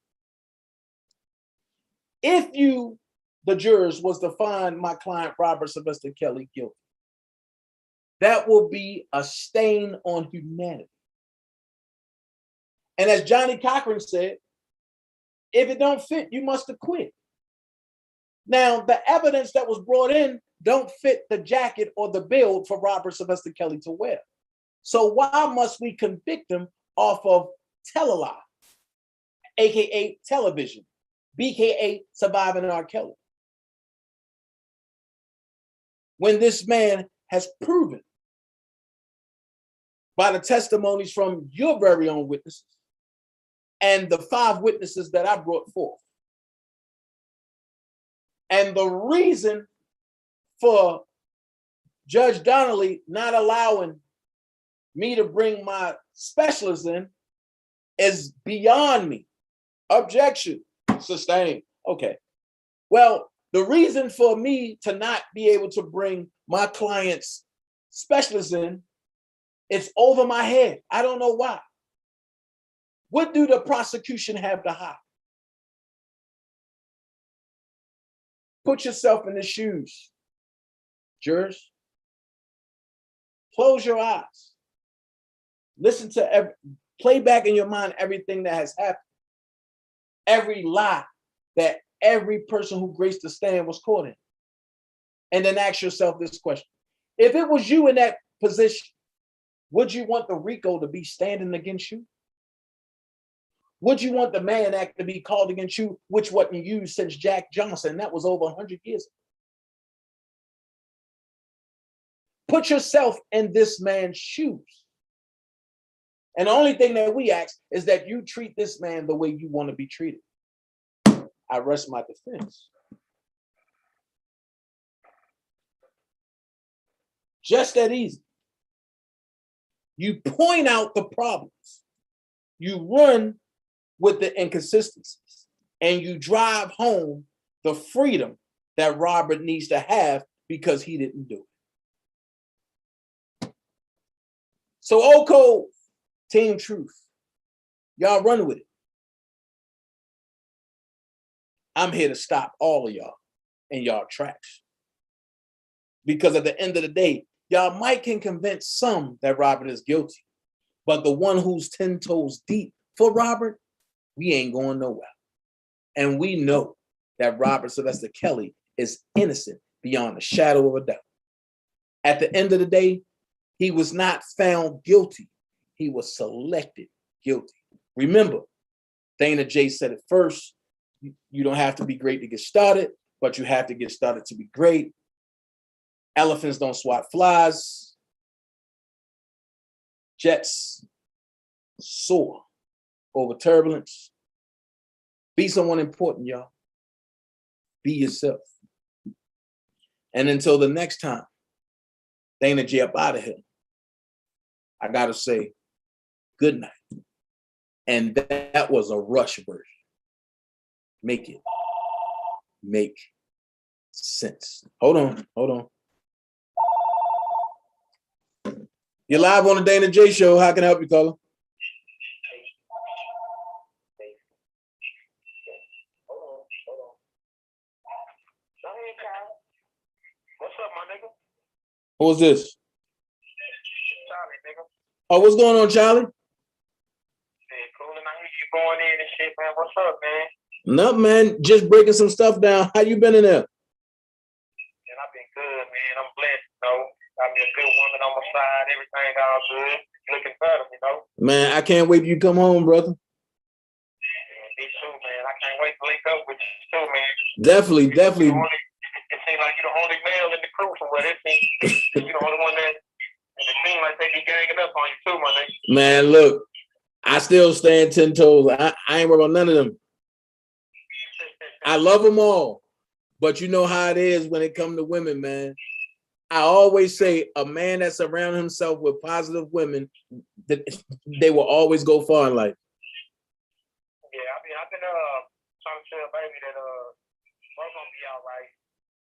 If you, the jurors, was to find my client Robert Sylvester Kelly guilty, that will be a stain on humanity. And as Johnny Cochran said, if it don't fit, you must acquit. Now, the evidence that was brought in don't fit the jacket or the build for Robert Sylvester Kelly to wear. So why must we convict him off of Tele-Lie, aka television, BKA Surviving R. Kelly? When this man has proven by the testimonies from your very own witnesses and the 5 witnesses that I brought forth. And the reason for Judge Donnelly not allowing me to bring my specialists in is beyond me. Objection, sustained. Okay. Well, the reason for me to not be able to bring my client's specialists in, it's over my head. I don't know why. What do the prosecution have to hide? Put yourself in the shoes, jurors. Close your eyes. Listen to play back in your mind everything that has happened. Every lie that every person who graced the stand was caught in. And then ask yourself this question. If it was you in that position, would you want the Rico to be standing against you? Would you want the Mann Act to be called against you, which wasn't used since Jack Johnson? That was over 100 years ago. Put yourself in this man's shoes. And the only thing that we ask is that you treat this man the way you want to be treated. I rest my defense. Just that easy. You point out the problems. You run with the inconsistencies, and you drive home the freedom that Robert needs to have because he didn't do it. So Old Code, Team Truth, y'all run with it. I'm here to stop all of y'all in y'all tracks. Because at the end of the day, y'all might can convince some that Robert is guilty, but the one who's 10 toes deep for Robert, we ain't going nowhere. And we know that Robert Sylvester Kelly is innocent beyond a shadow of a doubt. At the end of the day, he was not found guilty. He was selected guilty. Remember, DanaJay said it first. You don't have to be great to get started, but you have to get started to be great. Elephants don't swat flies. Jets soar over turbulence. Be someone important, y'all. Be yourself. And until the next time, DanaJay up out of here, I gotta say, good night. And that was a rush version. Make it make sense. Hold on. You're live on the DanaJay show. How can I help you, caller? What's up, my nigga? Who's this? Charlie, nigga. Oh, what's going on, Charlie? Shit, cool, and I hear you going in and shit, man. What's up, man? Nothing, man. Just breaking some stuff down. How you been in there? And I've been good, man. I'm blessed, you know. Got me a good woman on my side. Everything all good. Looking better, you know. Man, I can't wait till you come home, brother. Yeah, me too, man. I can't wait to link up with you too, man. Definitely. It seems like you're the only male in the crew from what it seems. You're the only one that, and it seems like they be ganging up on you too, my nigga. Man, look, I still stand 10 toes. I ain't worried about none of them. I love them all, but you know how it is when it comes to women, man. I always say a man that surrounds himself with positive women, that they will always go far in life. Yeah, I mean, I've been trying to tell baby that we're gonna be all right.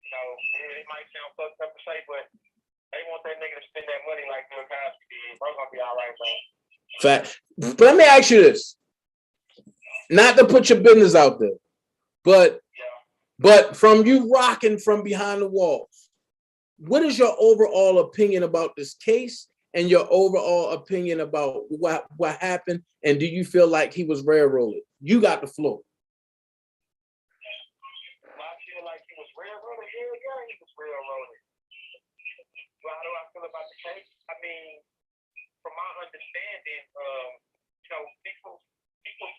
You know, it might sound fucked up to say, but they want that nigga to spend that money like Bill Cosby did. We're gonna be all right, man. Fact. But let me ask you this. Not to put your business out there, but from you rocking from behind the walls, what is your overall opinion about this case and your overall opinion about what happened? And do you feel like he was railroaded? You got the floor. I feel like he was railroaded. Yeah, he was railroaded. Well, how do I feel about the case? I mean, from my understanding, you know, people's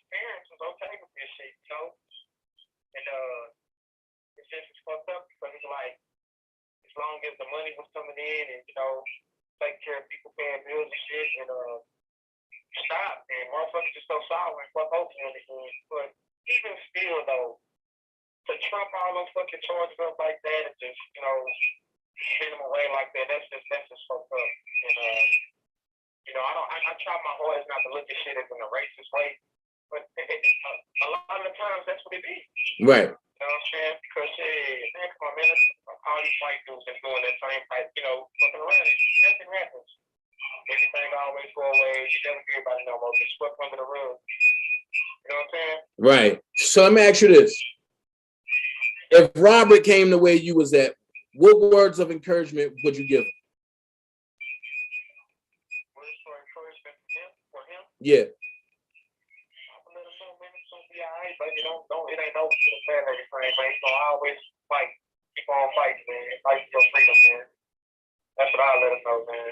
parents was okay with this shit, you know? And it's just fucked up because it's like, as long as the money was coming in and, you know, taking care of people paying bills and shit, and stop, and motherfuckers just so sour and fuck over on it. But even still, though, to trump all those fucking charges up like that and just, you know, send them away like that, that's just fucked up. And, you know, I try my hardest not to look at shit as in a racist way, but a lot of the times that's what it is. Right. You know what I'm saying? Because, man, come on, man, all these white dudes that's doing that same type, you know, fucking around, nothing happens. Everything always go away. You never hear about it no more. Just swept under the rug. You know what I'm saying? Right. So let me ask you this. If Robert came the way you was at, what words of encouragement would you give him? Words for encouragement for him? Yeah. I'm gonna let him know, man, it's gonna be all right, but it ain't over to the fan everything, man. You gonna always fight. Keep on fighting, man. Fight for your freedom, man. That's what I'll let him know, man.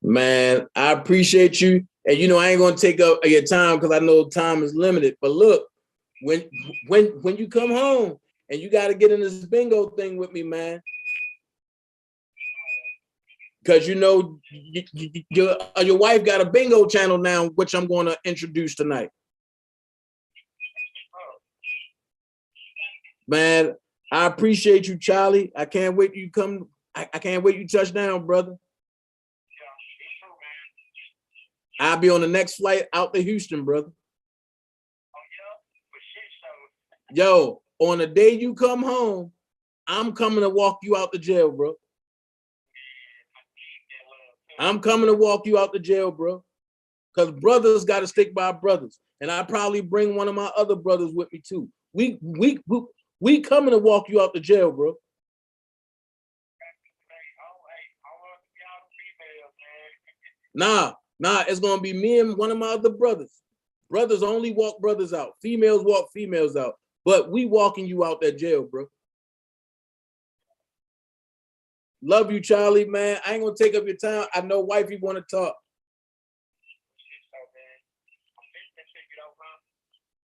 Man, I appreciate you. And you know, I ain't gonna take up your time because I know time is limited. But look, when you come home and you got to get in this bingo thing with me, man. Because you know, your wife got a bingo channel now, which I'm going to introduce tonight. Man, I appreciate you, Charlie. I can't wait you come. I can't wait you touch down, brother. I'll be on the next flight out to Houston, brother. Yo, on the day you come home, I'm coming to walk you out the jail, bro. I'm coming to walk you out the jail, bro. Because brothers got to stick by brothers. And I probably bring one of my other brothers with me too. We coming to walk you out the jail, bro. Nah, it's gonna be me and one of my other brothers. Brothers only walk brothers out. Females walk females out. But we walking you out that jail, bro. Love you, Charlie, man. I ain't gonna take up your time. I know wifey want to talk.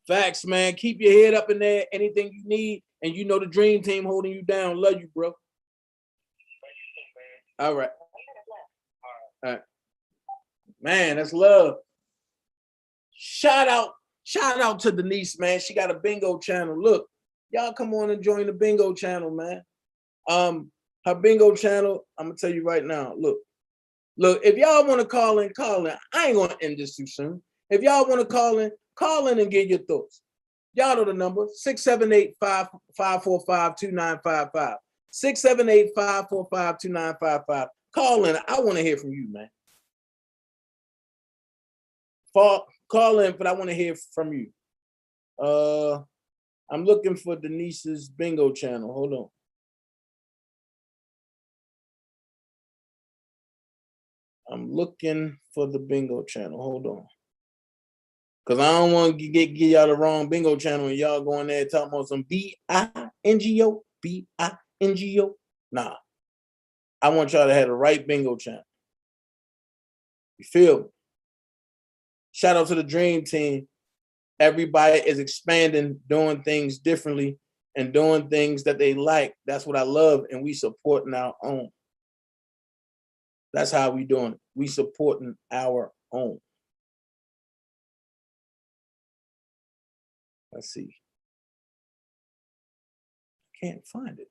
Facts, man. Keep your head up in there. Anything you need, and you know the dream team holding you down. Love you, bro. All right. All right. Man, that's love. Shout out to Denise, man. She got a bingo channel. Look, y'all come on and join the bingo channel, man. Her bingo channel, I'm gonna tell you right now. Look, Look, if y'all want to call in, call in. I ain't gonna end this too soon. If y'all want to call in and get your thoughts. Y'all know the number, 678-545-2955. 678-545-2955. Call in. I want to hear from you, man. Call in, but I want to hear from you. I'm looking for Denise's bingo channel. Hold on. I'm looking for the bingo channel. Hold on. Because I don't want to give y'all the wrong bingo channel and y'all going there talking about some B-I-N-G-O, B-I-N-G-O. Nah. I want y'all to have the right bingo channel. You feel me? Shout out to the Dream Team. Everybody is expanding, doing things differently, and doing things that they like. That's what I love, and we supporting our own. That's how we doing it. We supporting our own. Let's see. Can't find it.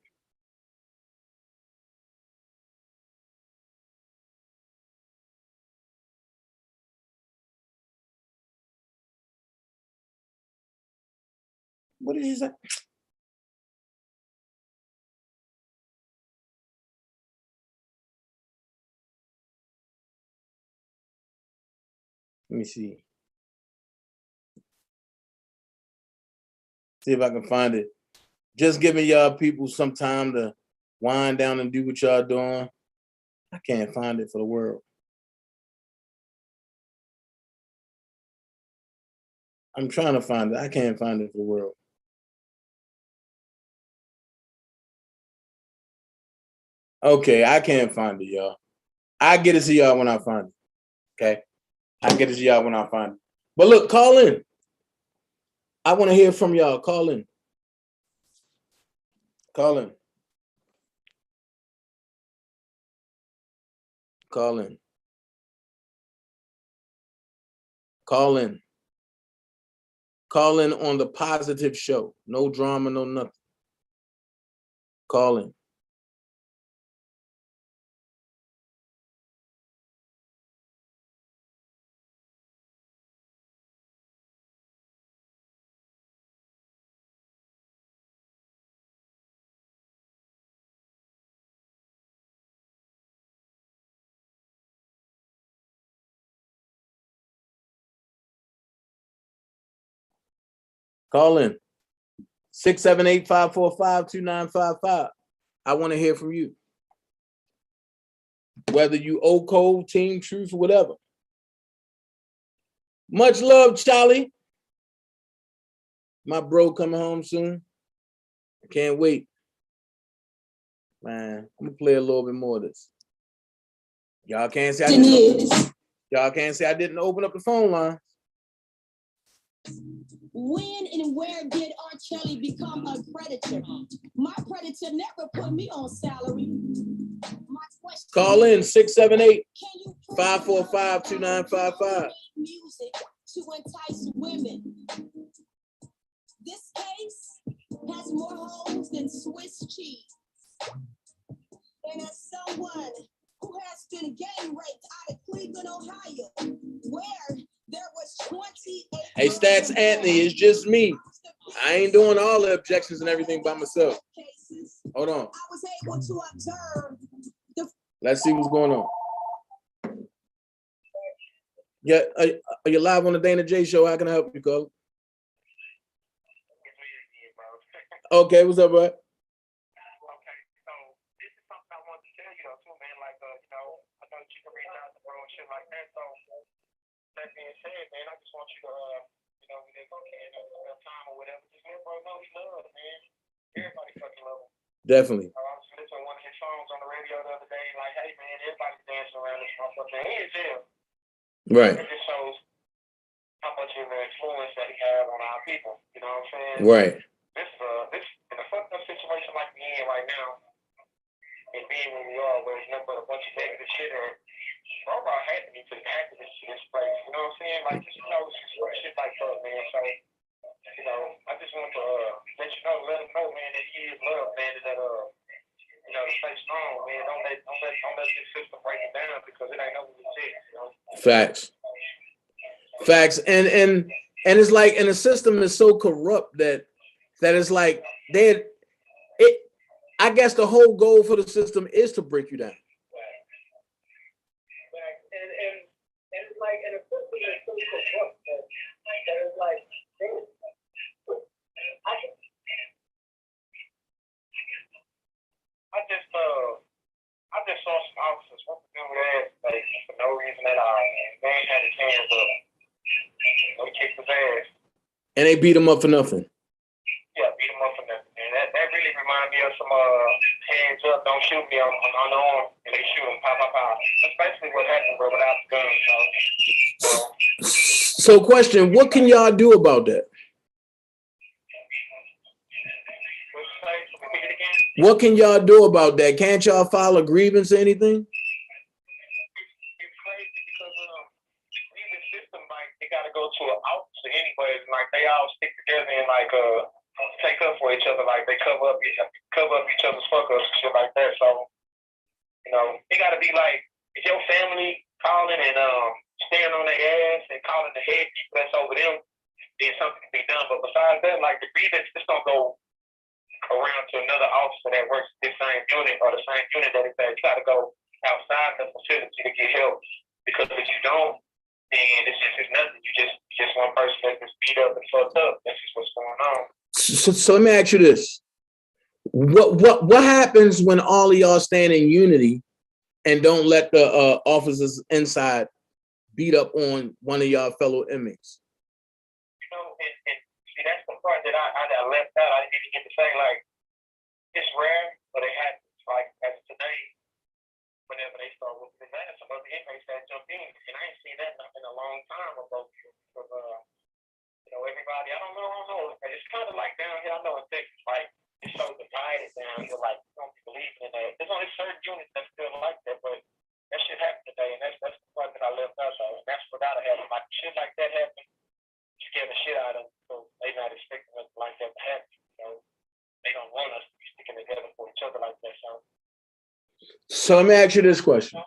What did you say? Let me see. See if I can find it. Just giving y'all people some time to wind down and do what y'all doing. I can't find it for the world. I'm trying to find it. I can't find it for the world. Okay, I can't find it, y'all. I get it to y'all when I find it. Okay? I get it to y'all when I find it. But look, call in. I want to hear from y'all. Call in. Call in. Call in. Call in. Call in on the positive show. No drama, no nothing. Call in. Call in. 678-545-2955. I want to hear from you. Whether you O-Code, Team Truth, whatever. Much love, Charlie. My bro coming home soon. I can't wait. Man, I'm gonna play a little bit more of this. Y'all can't say I didn't open up the phone line. When and where did R. Kelly become a predator? My predator never put me on salary. My question Call in 678-545-2955. music to entice women. This case has more holes than Swiss cheese. And as someone who has been gang raped out of Cleveland, Ohio, where there was 28. Hey, Stats Anthony, it's just me. I ain't doing all the objections and everything by myself. Hold on. I was able to observe the. Let's see what's going on. Yeah, are you live on the DanaJay show? How can I help you, Cole? Okay, what's up, bud? Okay, so this is something I wanted to tell you though, too, man. Like, I know you can reach out to bro and shit like that. So that being said, man, I just want you to, when they go in time or whatever, just let bro know he loves, man. Everybody fucking love him. Definitely. I was listening to one of his songs on the radio the other day, like, hey man, everybody's dancing around this motherfucker. And he is jail. Right. It just shows how much of an influence that he has on our people. You know what I'm saying? Right. This in a fucked up situation like we in right now, and being where we are, where it's nothing but a bunch of negative shit, or bro had to be putting activists in this place. You know what I'm saying? Like, just shit like that, man. So, I just want to let you know, let him know, man, that he is loved, man, that he stay strong, man. Don't let this system break it down because it ain't over with shit, you know. Facts. Facts. And it's like, and the system is so corrupt that it's like I guess the whole goal for the system is to break you down. And it's like, and the system is so corrupt that it's like, I just saw some officers whooping them ass like for no reason at all. They ain't had his hands up. They kicked his ass. And they beat him up for nothing. Yeah, beat him up for nothing. And that really reminded me of some hands up, don't shoot me on the arm, and they shoot him, pop, pop, pop. That's basically what happened, bro, without the gun. So question, what can y'all do about that? What can y'all do about that? Can't y'all file a grievance or anything? It's crazy because the grievance system, like, they got to go to an officer anyways, and, like, they all stick together and, like, take up for each other, like, they cover up each other's fuck ups and shit like that, so, you know, it got to be, like, if your family calling and staying on their ass and calling the head people that's over them, then something can be done, but besides that, like, the grievance just don't go around to another officer that works the same unit or the same unit that is there. You got to go outside the facility to get help because if you don't, then it's nothing. You just one person that's been beat up and fucked up. That's just what's going on. So let me ask you this: what happens when all of y'all stand in unity and don't let the officers inside beat up on one of y'all fellow inmates? You know, and see, that's the part that I left out. I didn't even get to say, like, it's rare, but it happens. Like, as today, whenever they start with the man, some other inmates that jump in, and I ain't seen that in a long time about you know, everybody. I don't know. It's kind of like down here. I know in Texas, like, it's so divided down here. Like, you don't believe in that. There's only certain units that feel like that, but that shit happened today, and that's the part that I left out. So that's what gotta happen. Like, shit like that happened. Scare the shit out of them, so they not expecting us like that to happen. You know, they don't want us to be sticking together for each other like that. So let me ask you this question.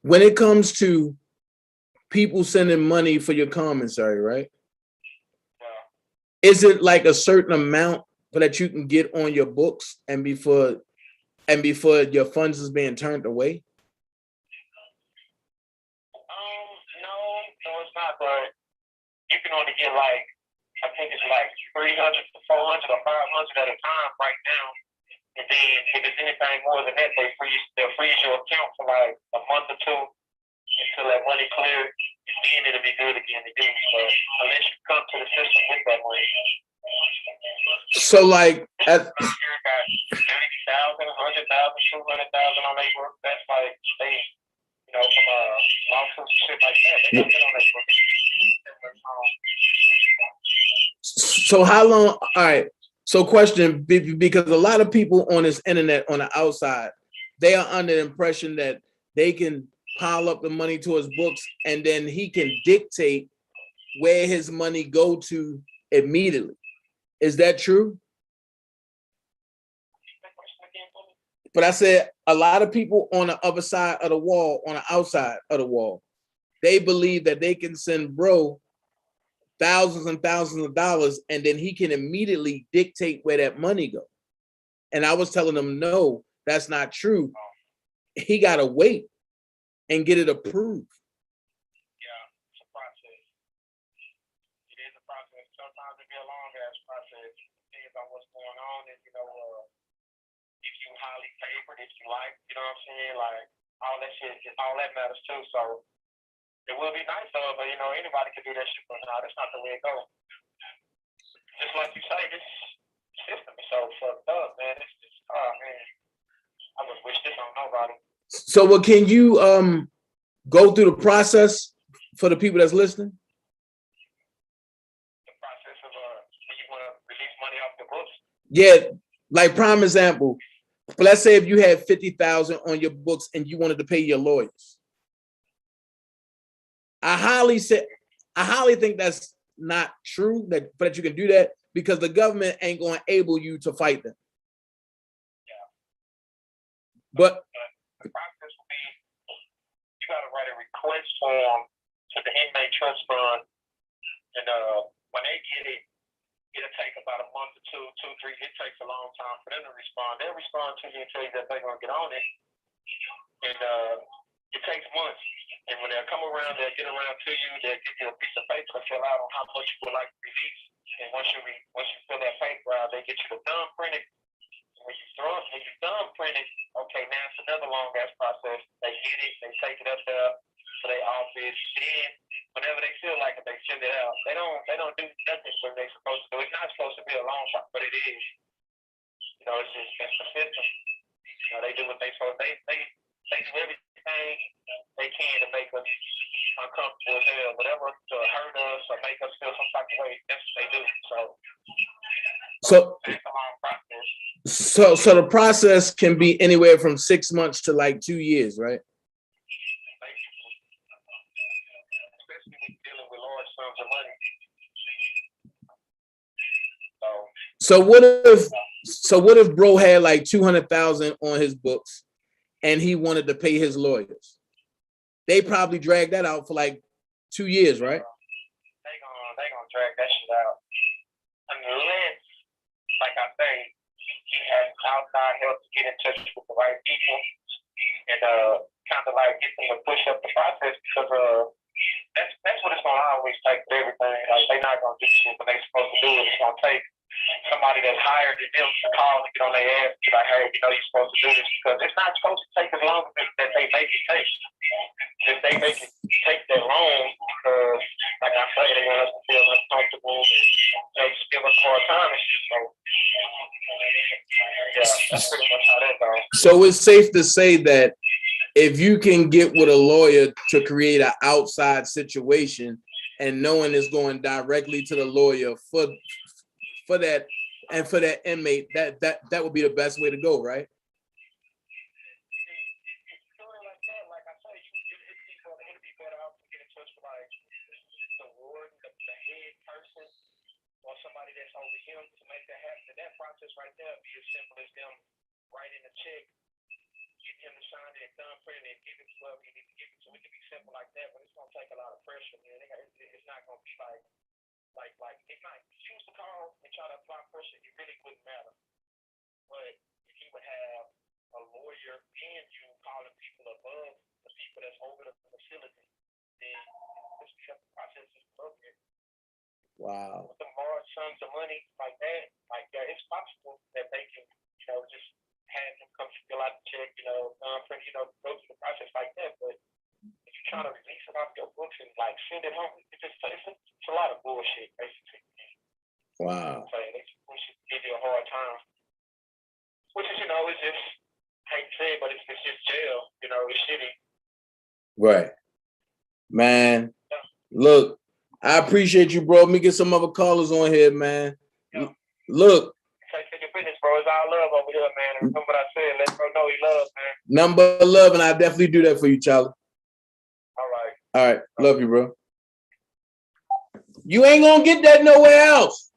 When it comes to people sending money for your commissary, right? Is it like a certain amount that you can get on your books and before your funds is being turned away? No, it's not, but you can only get like, I think it's like 300 to 400 or 500 at a time right now. And then if it's anything more than that, they'll freeze your account for like a month or two until that money clears. And then it'll be good again to do. But unless you come to the system with that money. So like at 90,000, 100,000, 200,000 on their work, that's like they, you know, from lawsuits and shit like that. They got that on their work. So how long? All right. So question, because a lot of people on this internet on the outside, they are under the impression that they can pile up the money to his books and then he can dictate where his money go to immediately. Is that true? But I said a lot of people on the other side of the wall, on the outside of the wall, they believe that they can send bro thousands and thousands of dollars and then he can immediately dictate where that money goes. And I was telling them, no, that's not true. He got to wait and get it approved. Yeah, it's a process. It is a process. Sometimes it be a long ass process. It depends on what's going on and, you know, if you highly favored, if you like, you know what I'm saying? Like, all that shit, all that matters too. So it will be nice though, but you know, anybody can do that shit, but no, that's not the way it goes. Just like you say, this system is so fucked up, man. It's just, oh man, I just wish this on nobody. So what can you go through the process for the people that's listening? The process of when you want to release money off the books? Yeah, like prime example. But let's say if you had 50,000 on your books and you wanted to pay your lawyers. I highly think that's not true that you can do that because the government ain't going to able you to fight them. But the process will be you got to write a request form to the inmate trust fund, and when they get it, it'll take about a month or two, 3. It takes a long time for them to respond. They'll respond to you and tell you that they're gonna get on it, and it takes months. And when they'll come around, they'll get around to you. They'll give you a piece of paper to fill out on how much you would like to release. And once you fill that paper out, they get you the thumb printed. When you thumb print it, okay, now it's another long ass process. They get it, they take it up there to their office. Then whenever they feel like it, they send it out. They don't do nothing when they're supposed to do. It's not supposed to be a long shot, but it is. You know, it's just that's the system. You know, they do what they supposed. They do everything they can to make us uncomfortable as hell, whatever to hurt us or make us feel some type of way. That's what they do. So it's a long process. So the process can be anywhere from 6 months to like 2 years, right? Especially when dealing with large sums of money. So what if bro had like 200,000 on his books and he wanted to pay his lawyers? They probably drag that out for like 2 years, right? They gonna drag that shit out unless, like I say, he has outside help to get in touch with the right people and kind of like get them to push up the process, because that's what it's gonna always take with everything. Like they're not gonna do shit when they're supposed to do it. It's gonna take somebody that's higher than them to call and get on their ass and be like, hey, you know, you're supposed to do this, because it's not supposed to take as long as that they make it take. If they make it take that long, because like I say, they want us to feel uncomfortable and they just give us a hard time and shit. So yeah, that's pretty much how that goes. So it's safe to say that if you can get with a lawyer to create an outside situation and knowing it's going directly to the lawyer for that and for that inmate, that would be the best way to go, right? Or somebody that's over him to make that happen. And that process right there would be as simple as them writing a check, get him to sign it, thumbprint it, and give it to whoever you need to give it to. It can be simple like that, but it's gonna take a lot of pressure, man. It's not gonna be like it might use the call and try to apply pressure, it really wouldn't matter. But if you would have a lawyer and you calling people above the people that's over the facility, then this process is appropriate. Wow. With the large sums of money like that, it's possible that they can, you know, just have them come fill out the check, you know, go through the process like that. But if you're trying to release it off your books and like send it home, it's a lot of bullshit, basically. Wow. So they should give you a hard time. Which is, you know, it's just, I hate to say it, but it's just jail. You know, it's shitty. Right. Man, look. I appreciate you, bro. Let me get some other callers on here, man. Yeah. Look. Take your business, bro. It's all love over here, man. And remember what I said. Let bro know he loves, man. Number 11, I definitely do that for you, Charlie. All right. All right. Love you, bro. You ain't gonna get that nowhere else.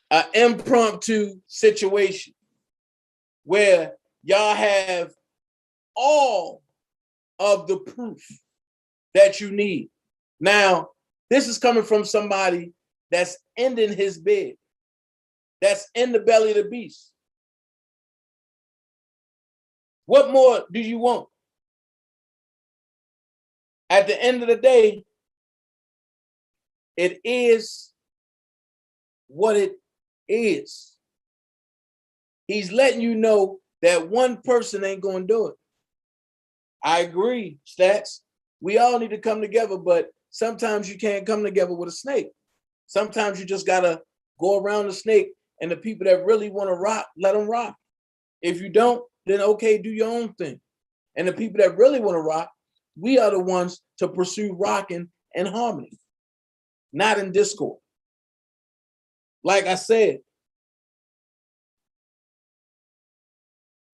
An impromptu situation where y'all have all of the proof that you need. Now, this is coming from somebody that's ending his bid, that's in the belly of the beast. What more do you want? At the end of the day, it is what it is. He's letting you know that one person ain't going to do it. I agree, Stats. We all need to come together, but sometimes you can't come together with a snake. Sometimes you just got to go around the snake, and the people that really want to rock, let them rock. If you don't, then okay, do your own thing. And the people that really want to rock, we are the ones to pursue rocking in harmony, not in discord. Like I said,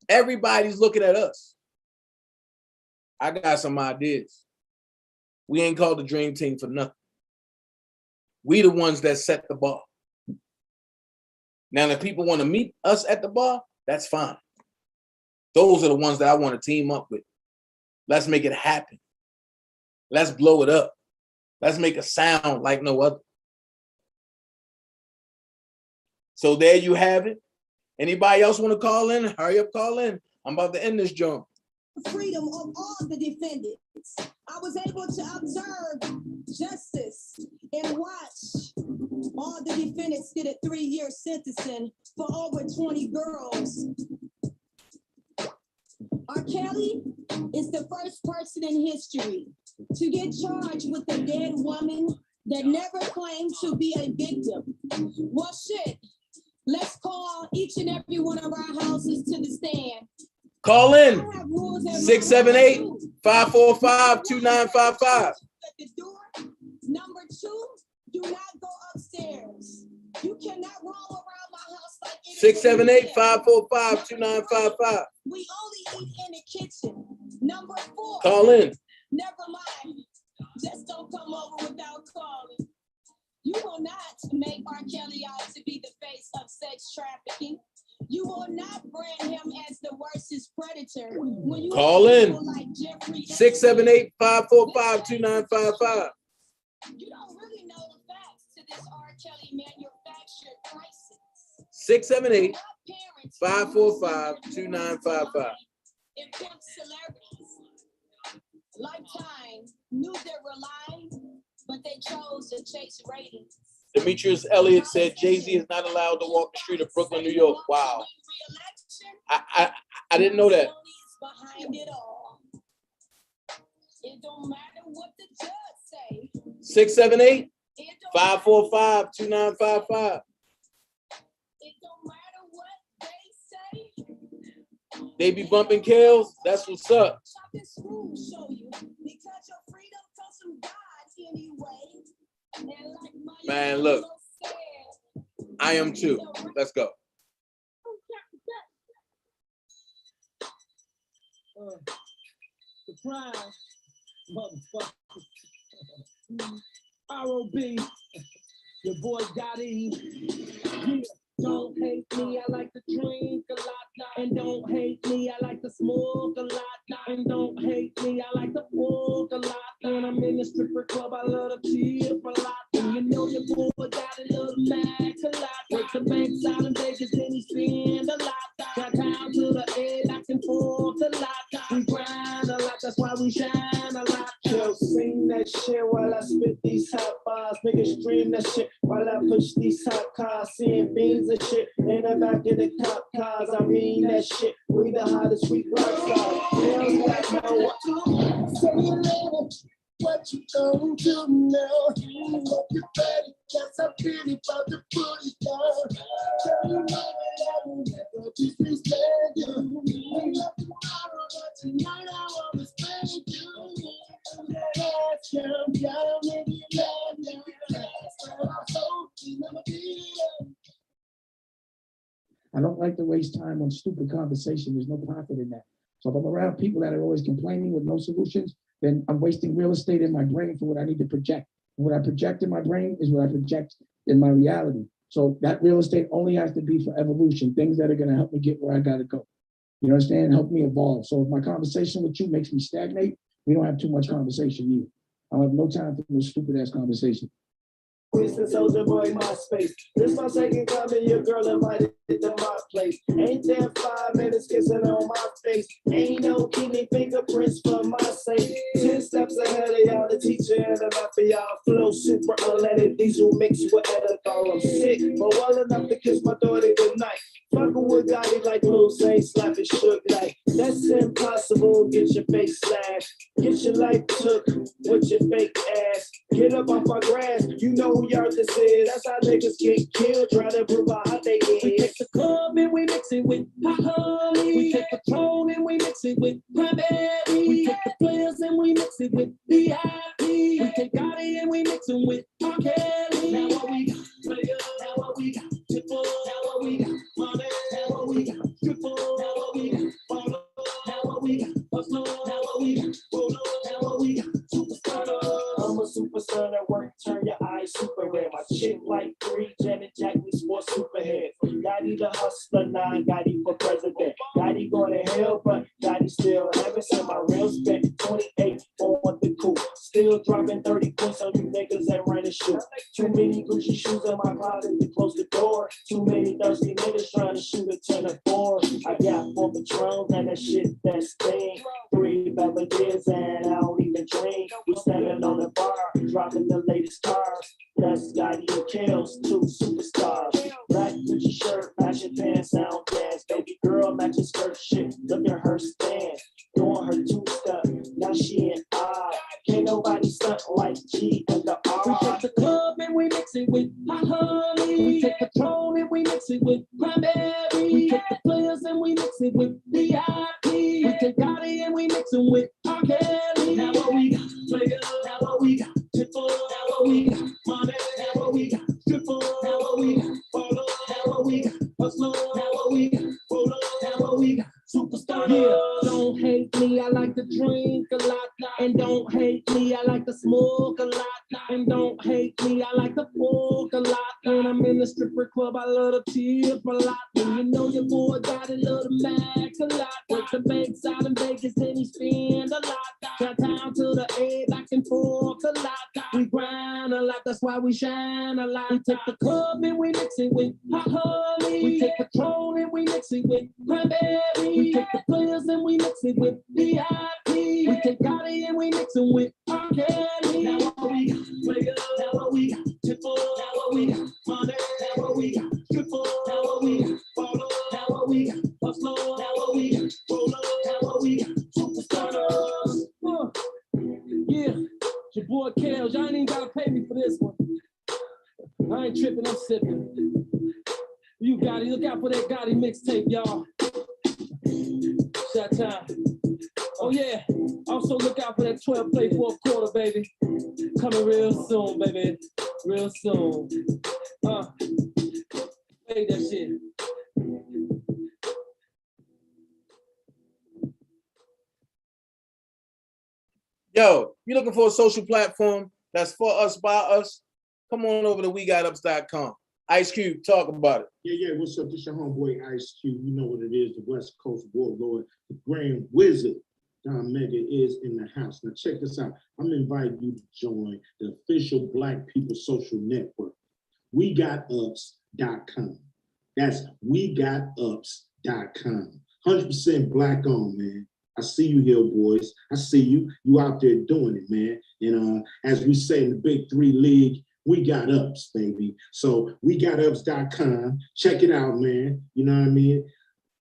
everybody's looking at us. I got some ideas. We ain't called the dream team for nothing. We the ones that set the bar. Now, if people want to meet us at the bar, That's fine. Those are the ones that I want to team up with. Let's make it happen. Let's blow it up. Let's make a sound like no other. So there you have it. Anybody else want to call in? Hurry up, call in. I'm about to end this joint. Freedom of all the defendants. I was able to observe justice and watch all the defendants get a 3-year sentencing for over 20 girls. R. Kelly is the first person in history to get charged with a dead woman that never claimed to be a victim. Well, shit, let's call each and every one of our houses to the stand. Call in 678-545-2955. Number 2, do not go upstairs. You cannot roll around my house like it is. 678-545-2955. We only eat in the kitchen. Number 4. Call in. Never mind. Just don't come over without calling. You will not make R. Kelly out to be the face of sex trafficking. You will not brand him as the worstest predator. When you call in like 678-545-2955. You don't really know the facts to this R. Kelly manufactured crisis. 678-545-2955. And pimp celebrities. Lifetime knew they were lying, but they chose to chase ratings. Demetrius Elliott said Jay-Z is not allowed to walk the street of Brooklyn, New York. Wow. I didn't know that. Behind it all. It don't matter what the judge say. 678-545-2955. It don't matter what they say. They be bumping kills. That's what's up. Show you because your freedom comes from God anyway. Man, look, I am too. Let's go. Surprise, motherfucker. R.O.B. Your boy Gotti. Yeah. Don't hate me, I like to drink a lot. And don't hate me, I like to smoke a lot. And don't hate me, I like to walk a lot. When I'm in the stripper club, I love to tip a lot. And you know your boy got a little max a lot. Take the banks out in Vegas, then he spend a lot. Got down to the edge, I can forth a lot. We grind a lot, that's why we shine a lot. Yo, sing that shit while I spit these hot bars. Niggas stream that shit while I push these hot cars. Seeing beans and shit in the back of the cop cars. I mean that shit, we the hottest, we rock stars. Hell's like no one. Say a little, what you gonna do now? You hope you're ready, cause I'm really about to put it down. Tell you that I will never be standing. We love tomorrow, but tonight I wanna spend you. Last time, down in the land, I don't like to waste time on stupid conversation. There's no profit in that. So if I'm around people that are always complaining with no solutions, then I'm wasting real estate in my brain for what I need to project. And what I project in my brain is what I project in my reality. So that real estate only has to be for evolution, things that are going to help me get where I got to go. You understand? Help me evolve. So if my conversation with you makes me stagnate, we don't have too much conversation either. I don't have no time for no stupid ass conversation. Since Soldier Boy in my space. This my second coming, your girl invited to my place. Ain't there 5 minutes kissing on my face? Ain't no kidney fingerprints for my sake. 10 steps ahead of y'all, the teacher and the map for y'all. Flow super unleaded, diesel mix with ethanol. I'm sick, but well enough to kiss my daughter goodnight. Fucking with Gotti like Lil Zane, slapping shook like. That's impossible, get your face slashed. Get your life took with your fake ass. Get up off my grass, you know who y'all this is. That's how niggas get killed, trying to prove how hot they is. We take the club and we mix it with honey. We take the throne and we mix it with cranberry. We take the players and we mix it with VIP. We take Gotti and we mix it with R. Kelly. Now what we got? Now what we got? Triple. Now what we got? Money. Now what we got? Triple. Now what we got? Follow. Now what we got? Hustle. Now what we got? Roll. Now what we got? Superstar. I'm a superstar at work. Turn your eyes super red. My chick like 3 Janet Jackson sports superhead. Gotti Gotti the hustler, now Gotti for president. Gotti going to hell, but Gotti still haven't seen my real spent 28 on the coupe. Still dropping 30 points on you niggas that run and shoot. Too many Gucci shoes in my closet to close the door. Too many thirsty niggas trying to shoot a 10 or 4. I got 4 Patrons and that shit that sting. 3 Belvedere and I don't even drink. We standing on the bar, dropping the latest cars. That's Gotti and Kills, 2 superstars. Black Gucci shirt, matching pants, sound dance. Baby girl, matching skirt shit. Look at her stand, doing her 2-step. Now she in I. Can't nobody stunt like G and the R. We take the club and we mix it with hot honey. We take the Patron and we mix it with cranberry. We take the players and we mix it with VIP. We take Gotti and we mix it with R. Kelly. Now what we got, players. Now what we got, triple. Now what we got, money. Now what we got, triple. Now what we got, follow. Now what we got, hustle. Now what we got, follow. Now what we got, superstar. Yeah, don't hate me, I like to drink a lot. And don't hate me, I like to smoke a lot. And don't hate me, I like to fuck a lot. When I'm in the stripper club, I love to tip a lot. And you know your boy got a little max a lot. With the banks out in Vegas, then he spend a lot. Downtown to the A, back and forth a lot. We grind a lot, that's why we shine a lot. We take the club and we mix it with hot honey. We take Patron and we mix it with cranberry. We take the players and we mix it with VIP. We take Gotti and we mix it with R. Kelly. Now what we got, players. Now what we got, triple. Now what we got, money. Now what we got, triple. Now what we got, follow. Now what we got, hustle. Now what we got, roll up. Now what we got, superstars. Yeah, it's your boy Kels. Y'all ain't even gotta pay me for this one. I ain't tripping, I'm sipping. You got it. Look out for that Gotti mixtape, y'all. Shot time. Oh yeah. Also look out for that 12 play 4th quarter, baby. Coming real soon, baby. Real soon. Play that shit. Yo, you looking for a social platform that's for us, by us? Come on over to wegotUps.com. Ice Cube, talk about it. Yeah, what's up? This your homeboy Ice Cube. You know what it is, the West Coast warlord, the Grand Wizard. Don Mega is in the house. Now check this out. I'm inviting you to join the official Black People Social Network, WeGotUps.com. That's WeGotUps.com. 100% Black owned, man. I see you here, boys. I see you. You out there doing it, man. And as we say in the Big 3 League, we got ups, baby. So WeGotUps.com. Check it out, man. You know what I mean?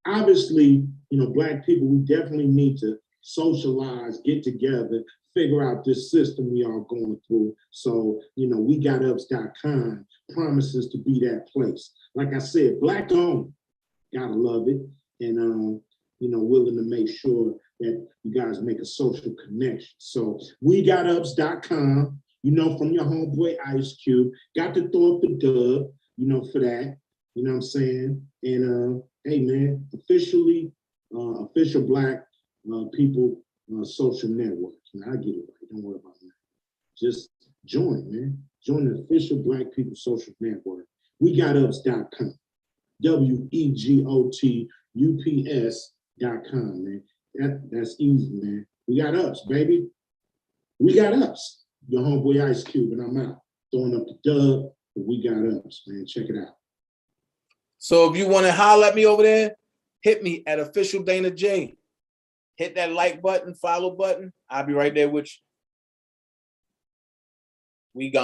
Obviously, you know, Black people, we definitely need to socialize, get together, figure out this system we are going through. So, you know, WeGotUps.com promises to be that place. Like I said, Black owned. Gotta love it. And, you know, willing to make sure that you guys make a social connection. So WeGotUps.com, you know, from your homeboy Ice Cube, got to throw up the dub, you know, for that, you know what I'm saying? And hey man, official Black People Social Network. And I get it right, don't worry about that. Just join, man. Join the official Black People Social Network. WeGotUps.com. WeGotUps.com, man. That's easy, man. We got ups, baby. We got ups. Your homeboy Ice Cube, and I'm out. Throwing up the dub, but we got ups, man. Check it out. So if you want to holler at me over there, hit me at official DanaJay. Hit that like button, follow button. I'll be right there with you. We gone.